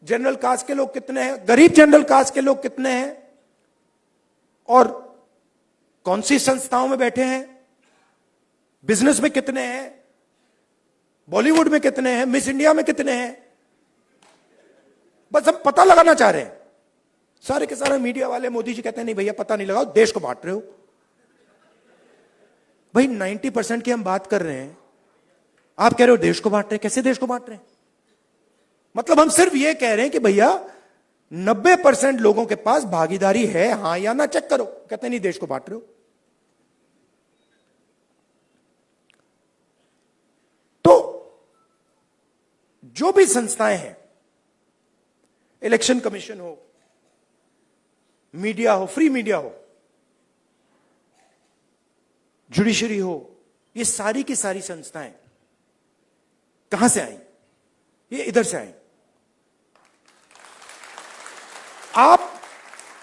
जनरल कास्ट के लोग कितने हैं, गरीब जनरल कास्ट के लोग कितने हैं, और कौन सी संस्थाओं में बैठे हैं, बिजनेस में कितने हैं, बॉलीवुड में कितने हैं, मिस इंडिया में कितने हैं। बस हम पता लगाना चाह रहे हैं। सारे के सारे मीडिया वाले, मोदी जी कहते हैं नहीं भैया पता नहीं लगाओ, देश को बांट रहे हो। भाई 90% की हम बात कर रहे हैं, आप कह रहे हो देश को बांट रहे हैं। कैसे देश को बांट रहे हैं? मतलब हम सिर्फ ये कह रहे हैं कि भैया 90% लोगों के पास भागीदारी है, हां या ना, चेक करो। कहते नहीं देश को बांट रहे हो। तो जो भी संस्थाएं हैं, इलेक्शन कमीशन हो, मीडिया हो, फ्री मीडिया हो, जुडिशरी हो, ये सारी की सारी संस्थाएं कहां से आई? ये इधर से आई।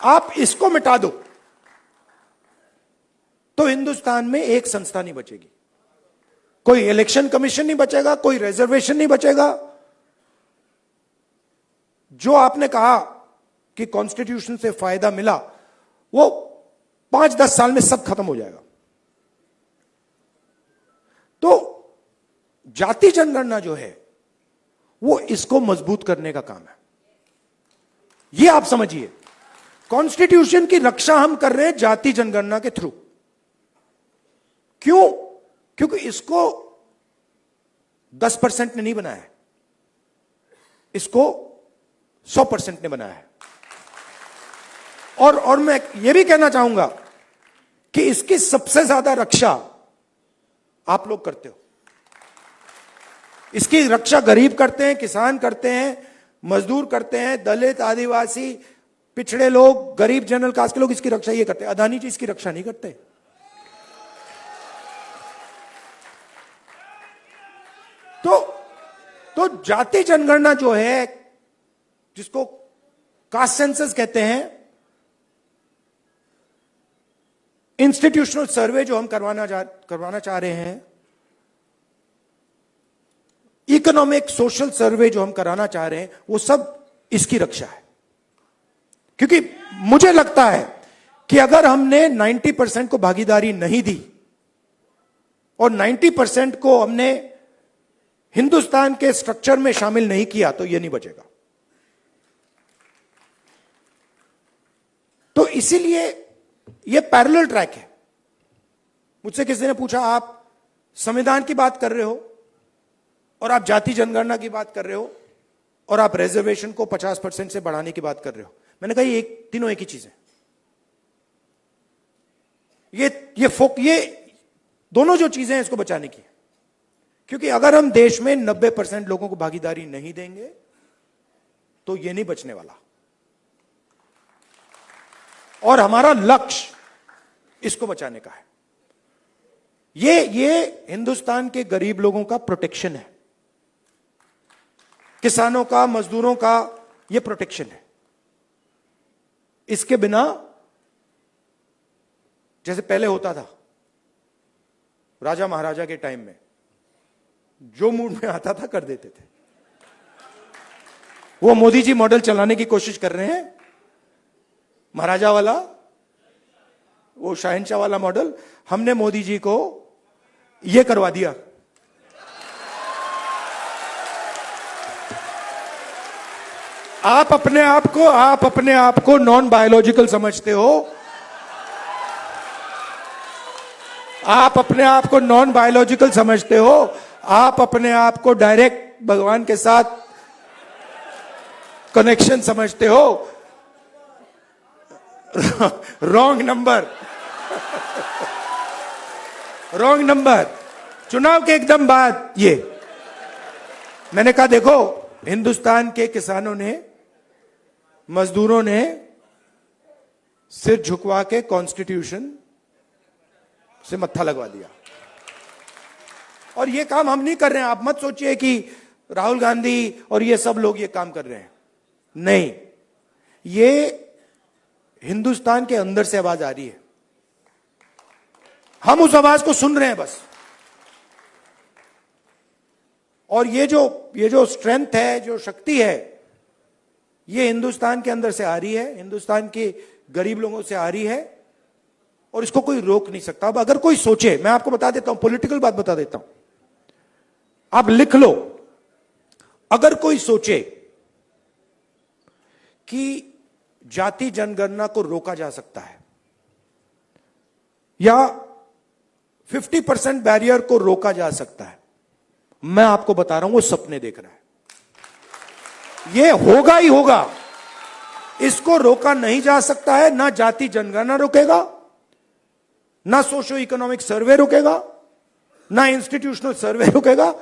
आप इसको मिटा दो तो हिंदुस्तान में एक संस्था नहीं बचेगी। कोई इलेक्शन कमीशन नहीं बचेगा, कोई रिजर्वेशन नहीं बचेगा। जो आपने कहा कि कॉन्स्टिट्यूशन से फायदा मिला, वो 5-10 साल में सब खत्म हो जाएगा। तो जाति जनगणना जो है वो इसको मजबूत करने का काम है। ये आप समझिए, कॉन्स्टिट्यूशन की रक्षा हम कर रहे हैं जाति जनगणना के थ्रू। क्यों? क्योंकि इसको 10% ने नहीं बनाया है, इसको 100% ने बनाया है। और मैं यह भी कहना चाहूंगा कि इसकी सबसे ज्यादा रक्षा आप लोग करते हो। इसकी रक्षा गरीब करते हैं, किसान करते हैं, मजदूर करते हैं, दलित, आदिवासी, पिछड़े लोग, गरीब, जनरल कास्ट के लोग इसकी रक्षा ये करते हैं। अदानी जी इसकी रक्षा नहीं करते। तो जाति जनगणना जो है, जिसको कास्ट सेंसस कहते हैं, इंस्टीट्यूशनल सर्वे जो हम करवाना चाह रहे हैं, इकोनॉमिक सोशल सर्वे जो हम कराना चाह रहे हैं, वो सब इसकी रक्षा है। क्योंकि मुझे लगता है कि अगर हमने 90% को भागीदारी नहीं दी और 90% को हमने हिंदुस्तान के स्ट्रक्चर में शामिल नहीं किया, तो यह नहीं बचेगा। तो इसीलिए यह पैरेलल ट्रैक है। मुझसे किसी ने पूछा, आप संविधान की बात कर रहे हो और आप जाति जनगणना की बात कर रहे हो और आप रिजर्वेशन को 50% से बढ़ाने की बात कर रहे हो। मैंने कहा ये तीनों एक ही चीज है। ये दोनों जो चीजें हैं इसको बचाने की है। क्योंकि अगर हम देश में 90% लोगों को भागीदारी नहीं देंगे तो ये नहीं बचने वाला। और हमारा लक्ष्य इसको बचाने का है। ये हिंदुस्तान के गरीब लोगों का प्रोटेक्शन है, किसानों का, मजदूरों का ये प्रोटेक्शन है। इसके बिना जैसे पहले होता था, राजा महाराजा के टाइम में जो मूड में आता था कर देते थे। वो मोदी जी मॉडल चलाने की कोशिश कर रहे हैं, महाराजा वाला, वो शहंशाह वाला मॉडल। हमने मोदी जी को यह करवा दिया। आप अपने आप को नॉन बायोलॉजिकल समझते हो। आप अपने आप को नॉन बायोलॉजिकल समझते हो। आप अपने आप को डायरेक्ट भगवान के साथ कनेक्शन समझते हो। Wrong number. Wrong number. चुनाव के एकदम बाद ये मैंने कहा, देखो हिंदुस्तान के किसानों ने, मजदूरों ने सिर झुकवा के कॉन्स्टिट्यूशन से मत्था लगवा दिया। और ये काम हम नहीं कर रहे हैं। आप मत सोचिए कि राहुल गांधी और ये सब लोग ये काम कर रहे हैं। नहीं, ये हिंदुस्तान के अंदर से आवाज आ रही है। हम उस आवाज को सुन रहे हैं बस। और ये जो स्ट्रेंथ है, जो शक्ति है, ये हिंदुस्तान के अंदर से आ रही है, हिंदुस्तान के गरीब लोगों से आ रही है, और इसको कोई रोक नहीं सकता। अब अगर कोई सोचे, मैं आपको बता देता हूं, पॉलिटिकल बात बता देता हूं, आप लिख लो। अगर कोई सोचे कि जाति जनगणना को रोका जा सकता है या 50% बैरियर को रोका जा सकता है, मैं आपको बता रहा हूं वो सपने देख रहा है। ये होगा ही होगा। इसको रोका नहीं जा सकता है। ना जाति जनगणना रोकेगा, ना सोशो इकोनॉमिक सर्वे रोकेगा, ना इंस्टीट्यूशनल सर्वे रोकेगा,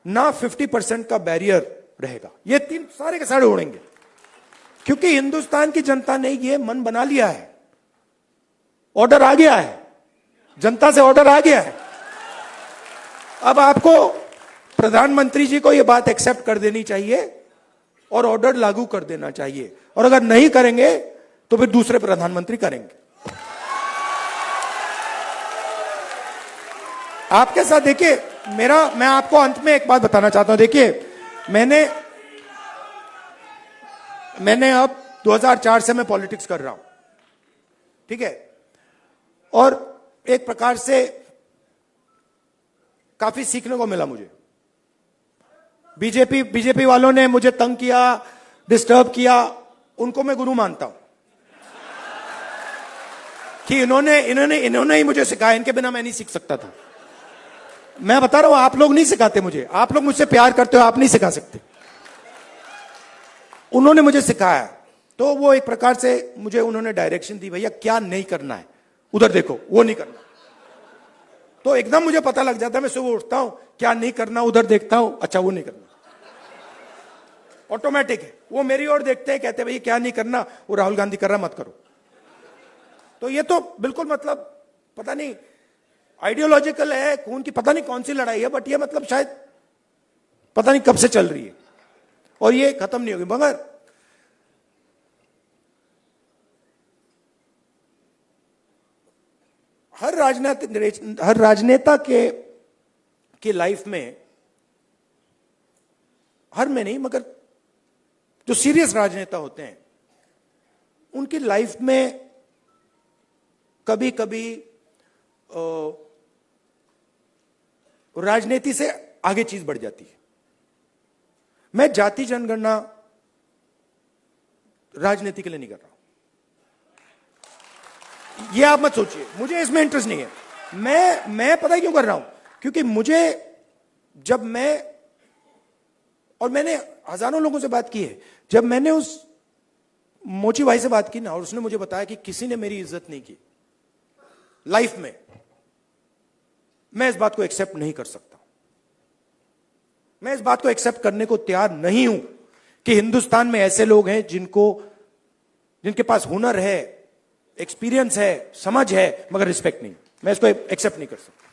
ना 50% का बैरियर रहेगा। ये तीन सारे के सारे उड़ेंगे। क्योंकि हिंदुस्तान की जनता ने ये मन बना लिया है। ऑर्डर आ गया है, जनता से ऑर्डर आ गया है। अब आपको प्रधानमंत्री जी को यह बात एक्सेप्ट कर देनी चाहिए और ऑर्डर लागू कर देना चाहिए। और अगर नहीं करेंगे तो फिर दूसरे प्रधानमंत्री करेंगे। आपके साथ देखिए, मैं आपको अंत में एक बात बताना चाहता हूं। देखिए, मैंने अब 2004 से मैं पॉलिटिक्स कर रहा हूं, ठीक है, और एक प्रकार से काफी सीखने को मिला मुझे। बीजेपी वालों ने मुझे तंग किया, डिस्टर्ब किया, उनको मैं गुरु मानता हूं कि इन्होंने ही मुझे सिखाया, इनके बिना मैं नहीं सीख सकता था। मैं बता रहा हूं, आप लोग नहीं सिखाते मुझे, आप लोग मुझसे प्यार करते हो, आप नहीं सिखा सकते। उन्होंने मुझे सिखाया, तो वो एक प्रकार से मुझे उन्होंने डायरेक्शन दी, भैया क्या नहीं करना है, उधर देखो, वो नहीं करना। तो एकदम मुझे पता लग जाता है, मैं सुबह उठता हूं, क्या नहीं करना, उधर देखता हूं, अच्छा वो नहीं करना, ऑटोमेटिक है। वो मेरी ओर देखते हैं, कहते हैं भाई क्या नहीं करना, वो राहुल गांधी कर रहा, मत करो। तो ये तो बिल्कुल मतलब पता नहीं आइडियोलॉजिकल है, खून की पता नहीं कौन सी लड़ाई है, बट ये मतलब शायद पता नहीं कब से चल रही है और ये खत्म नहीं होगी। मगर हर राजनेता के लाइफ में, हर में नहीं मगर जो सीरियस राजनेता होते हैं उनकी लाइफ में कभी कभी राजनीति से आगे चीज बढ़ जाती है। मैं जाति जनगणना राजनीति के लिए नहीं कर रहा हूं, ये आप मत सोचिए, मुझे इसमें इंटरेस्ट नहीं है। मैं पता है क्यों कर रहा हूं, क्योंकि मुझे जब मैंने हजारों लोगों से बात की है, जब मैंने उस मोची भाई से बात की ना, और उसने मुझे बताया कि किसी ने मेरी इज्जत नहीं की लाइफ में, मैं इस बात को एक्सेप्ट नहीं कर सकता। मैं इस बात को एक्सेप्ट करने को तैयार नहीं हूं कि हिंदुस्तान में ऐसे लोग हैं जिनके पास हुनर है, एक्सपीरियंस है, समझ है, मगर रिस्पेक्ट नहीं। मैं इसको एक्सेप्ट नहीं कर सकता।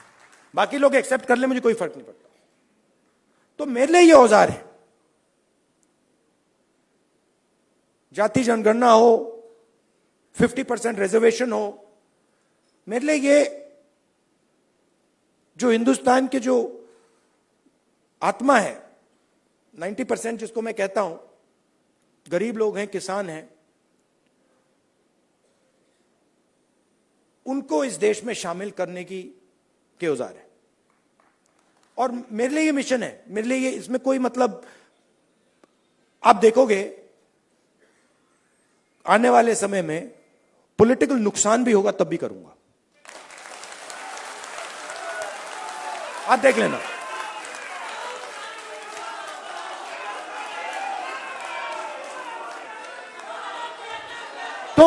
बाकी लोग एक्सेप्ट कर ले, मुझे कोई फर्क नहीं पड़ता। तो मेरे लिए ये औजार है, जाति जनगणना हो, 50% रिजर्वेशन हो, मेरे लिए ये जो हिंदुस्तान के जो आत्मा है, 90% जिसको मैं कहता हूं, गरीब लोग हैं, किसान हैं, उनको इस देश में शामिल करने के औजार है। और मेरे लिए ये मिशन है, मेरे लिए ये, इसमें कोई मतलब, आप देखोगे आने वाले समय में पॉलिटिकल नुकसान भी होगा तब भी करूंगा, आप देख लेना। तो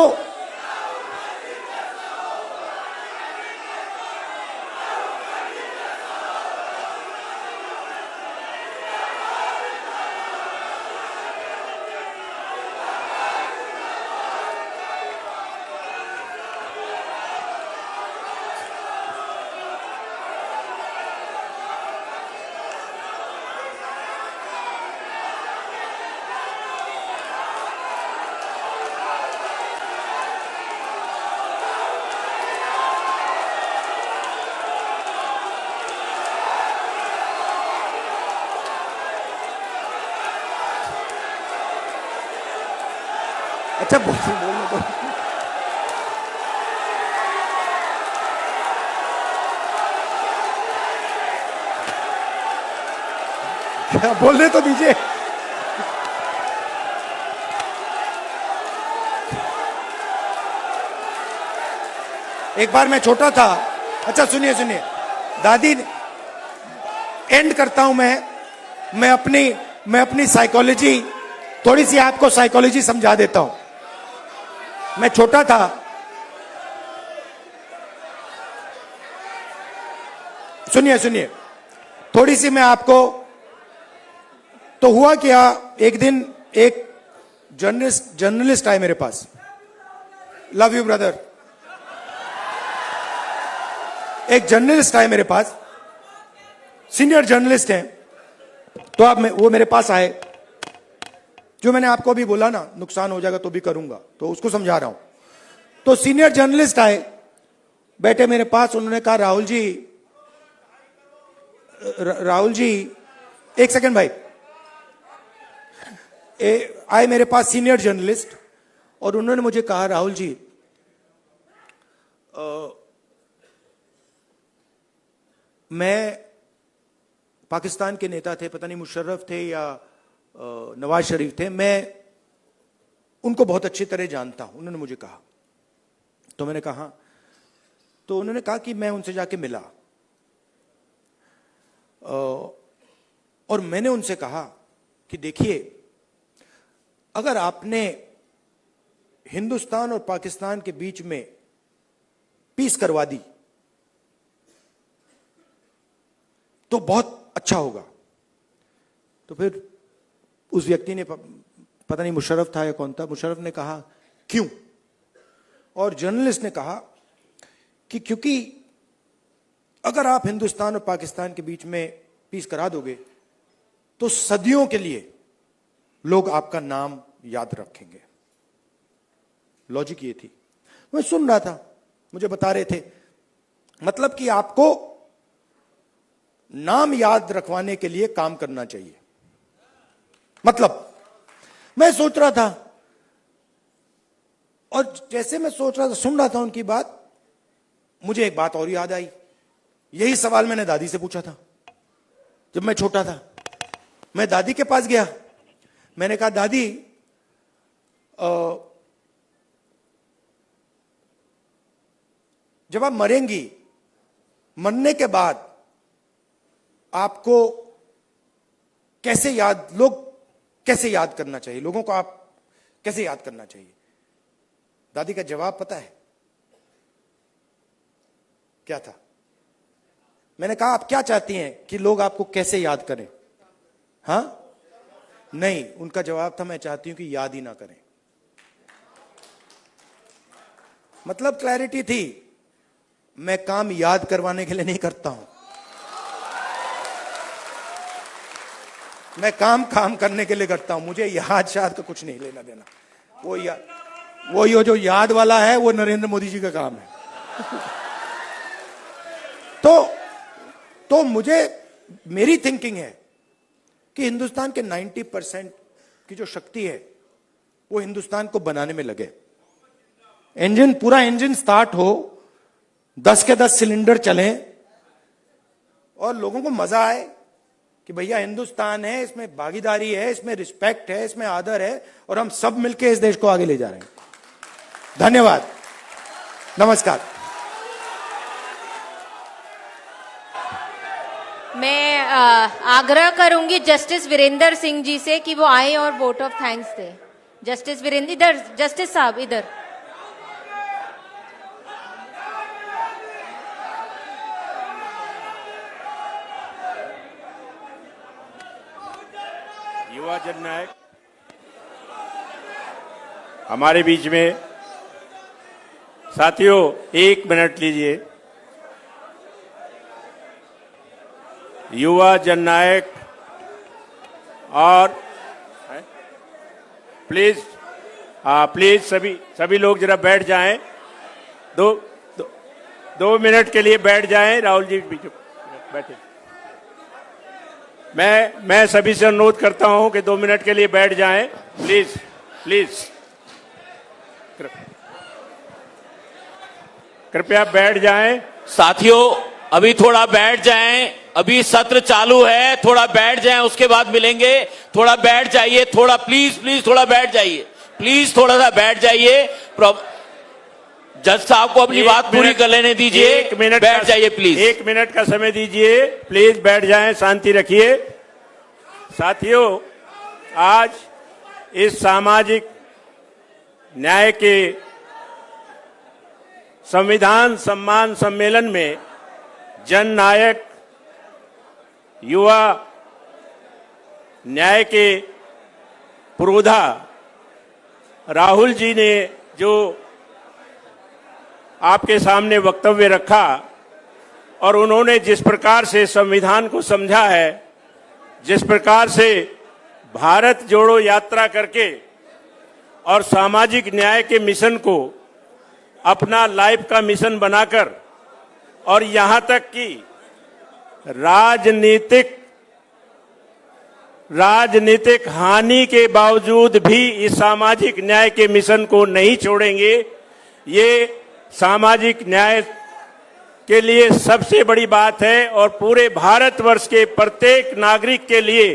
अच्छा बोलने दो। क्या बोलने तो दीजिए। एक बार मैं छोटा था, अच्छा सुनिए दादी, एंड करता हूं मैं अपनी साइकोलॉजी, थोड़ी सी आपको साइकोलॉजी समझा देता हूं। मैं छोटा था, सुनिए थोड़ी सी मैं आपको, तो हुआ क्या, एक दिन एक जर्नलिस्ट आए मेरे पास, लव यू ब्रदर, एक जर्नलिस्ट आए मेरे पास, सीनियर जर्नलिस्ट हैं, तो वो मेरे पास आए, जो मैंने आपको अभी बोला ना, नुकसान हो जाएगा तो भी करूंगा, तो उसको समझा रहा हूं। तो सीनियर जर्नलिस्ट आए, बैठे मेरे पास, उन्होंने कहा राहुल जी, एक सेकंड भाई, आए मेरे पास सीनियर जर्नलिस्ट, और उन्होंने मुझे कहा राहुल जी, मैं पाकिस्तान के नेता थे, पता नहीं मुशर्रफ थे या नवाज शरीफ थे, मैं उनको बहुत अच्छी तरह जानता हूं। उन्होंने मुझे कहा, तो मैंने कहा, तो उन्होंने कहा कि मैं उनसे जाके मिला और मैंने उनसे कहा कि देखिए, अगर आपने हिंदुस्तान और पाकिस्तान के बीच में पीस करवा दी तो बहुत अच्छा होगा। तो फिर उस व्यक्ति ने, पता नहीं मुशर्रफ था या कौन था, मुशर्रफ ने कहा क्यों? और जर्नलिस्ट ने कहा कि क्योंकि अगर आप हिंदुस्तान और पाकिस्तान के बीच में पीस करा दोगे तो सदियों के लिए लोग आपका नाम याद रखेंगे। लॉजिक ये थी। मैं सुन रहा था, मुझे बता रहे थे, मतलब कि आपको नाम याद रखवाने के लिए काम करना चाहिए। मतलब मैं सोच रहा था, और जैसे मैं सोच रहा था, सुन रहा था उनकी बात, मुझे एक बात और याद आई। यही सवाल मैंने दादी से पूछा था जब मैं छोटा था। मैं दादी के पास गया, मैंने कहा दादी, जब आप मरेंगी, मरने के बाद आपको कैसे याद, लोग कैसे याद करना चाहिए, लोगों को आप कैसे याद करना चाहिए? दादी का जवाब पता है क्या था? मैंने कहा आप क्या चाहती हैं कि लोग आपको कैसे याद करें? हां? नहीं, उनका जवाब था मैं चाहती हूं कि याद ही ना करें। मतलब क्लैरिटी थी, मैं काम याद करवाने के लिए नहीं करता हूं, मैं काम करने के लिए करता हूं। मुझे याद शाद का कुछ नहीं लेना देना। वो ये जो याद वाला है वो नरेंद्र मोदी जी का काम है। तो मुझे, मेरी थिंकिंग है कि हिंदुस्तान के 90% की जो शक्ति है वो हिंदुस्तान को बनाने में लगे। इंजन, पूरा इंजन स्टार्ट हो, 10 के 10 सिलेंडर चलें और लोगों को मजा आए कि भैया हिंदुस्तान है, इसमें भागीदारी है, इसमें रिस्पेक्ट है, इसमें आदर है और हम सब मिलकर इस देश को आगे ले जा रहे हैं। धन्यवाद, नमस्कार। मैं आग्रह करूंगी जस्टिस वीरेंद्र सिंह जी से कि वो आए और वोट ऑफ थैंक्स दें। जस्टिस वीरेंद्र, इधर जस्टिस साहब, इधर। युवा जननायक हमारे बीच में। साथियों, 1 मिनट लीजिए। युवा जननायक और प्लीज प्लीज सभी लोग जरा बैठ जाएं। दो मिनट के लिए बैठ जाएं। राहुल जी बैठे। मैं सभी से अनुरोध करता हूं कि 2 मिनट के लिए बैठ जाएं। प्लीज कृपया बैठ जाएं। साथियों, अभी थोड़ा बैठ जाएं, अभी सत्र चालू है, थोड़ा बैठ जाएं, उसके बाद मिलेंगे। थोड़ा बैठ जाइए, थोड़ा प्लीज थोड़ा बैठ जाइए, प्लीज थोड़ा सा बैठ जाइए। जज साहब को अपनी बात पूरी कर लेने दीजिए। 1 मिनट बैठ जाइए प्लीज। 1 मिनट का समय दीजिए, प्लीज बैठ जाएं, शांति रखिए। साथियों, आज इस सामाजिक न्याय के संविधान सम्मान सम्मेलन में जननायक युवा न्याय के पुरोधा राहुल जी ने जो आपके सामने वक्तव्य रखा और उन्होंने जिस प्रकार से संविधान को समझा है, जिस प्रकार से भारत जोड़ो यात्रा करके और सामाजिक न्याय के मिशन को अपना लाइफ का मिशन बनाकर और यहां तक कि राजनीतिक हानि के बावजूद भी इस सामाजिक न्याय के मिशन को नहीं छोड़ेंगे। ये सामाजिक न्याय के लिए सबसे बड़ी बात है और पूरे भारतवर्ष के प्रत्येक नागरिक के लिए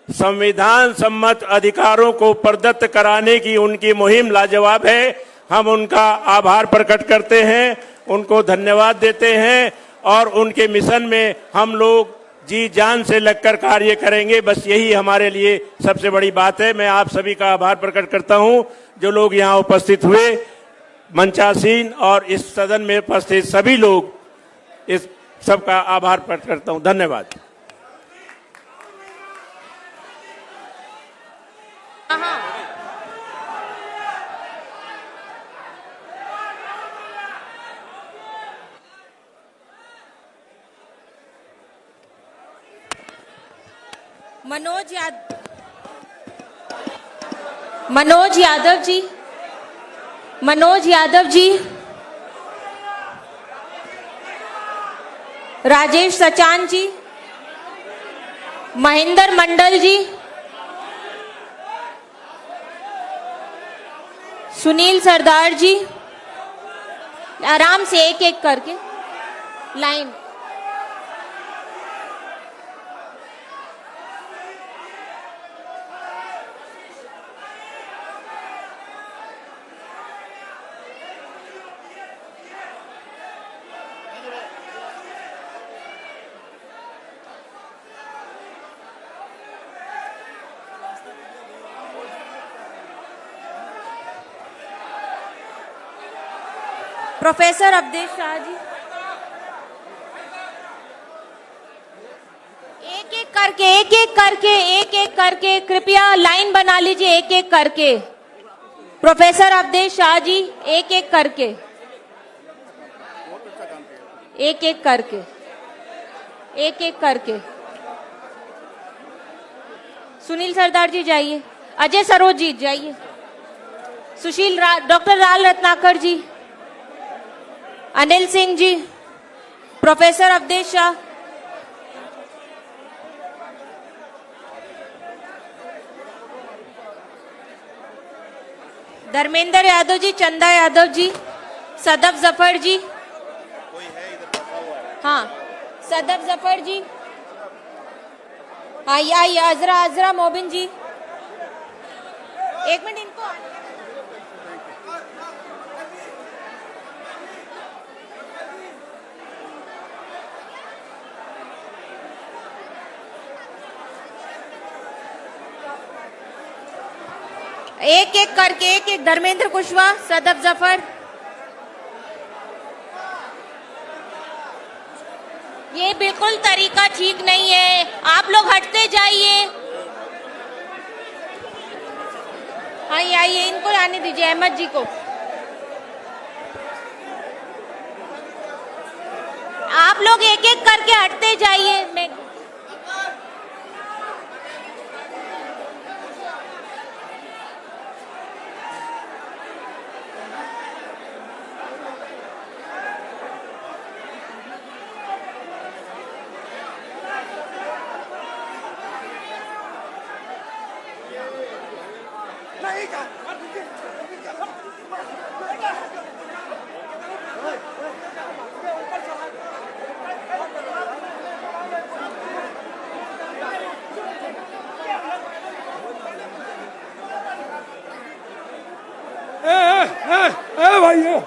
संविधान सम्मत अधिकारों को प्रदत्त कराने की उनकी मुहिम लाजवाब है। हम उनका आभार प्रकट करते हैं, उनको धन्यवाद देते हैं और उनके मिशन में हम लोग जी जान से लगकर कार्य करेंगे। बस यही हमारे लिए सबसे बड़ी बात है। मैं आप सभी का आभार प्रकट करता हूं, जो लोग यहां उपस्थित हुए, मंचासीन और इस सदन में उपस्थित सभी लोग, इस सबका आभार प्रकट करता हूं। धन्यवाद। मनोज यादव जी, मनोज यादव जी, राजेश सचान जी, महेंद्र मंडल जी, सुनील सरदार जी, आराम से एक एक करके लाइन। प्रोफेसर अवधेश शाह जी, एक एक करके कृपया लाइन बना लीजिए, एक एक करके। प्रोफेसर अवधेश शाह जी, एक एक करके, एक एक करके, एक एक करके। सुनील सरदार जी जाइए, अजय सरोज जी जाइए, डॉक्टर लाल रत्नाकर जी, अनिल सिंह जी, प्रोफेसर अवधेश शाह, धर्मेंद्र यादव जी, चंदा यादव जी, सदफ जफर जी, हाँ सदफ जफर जी, आइए अजरा मोबिन जी, एक मिनट इनको। एक एक करके, एक एक, धर्मेंद्र कुशवाहा, सदफ जफर। ये बिल्कुल तरीका ठीक नहीं है, आप लोग हटते जाइए। आइए इनको आने दीजिए, अहमद जी को। आप लोग एक एक करके हटते जाइए। मैं भाइयों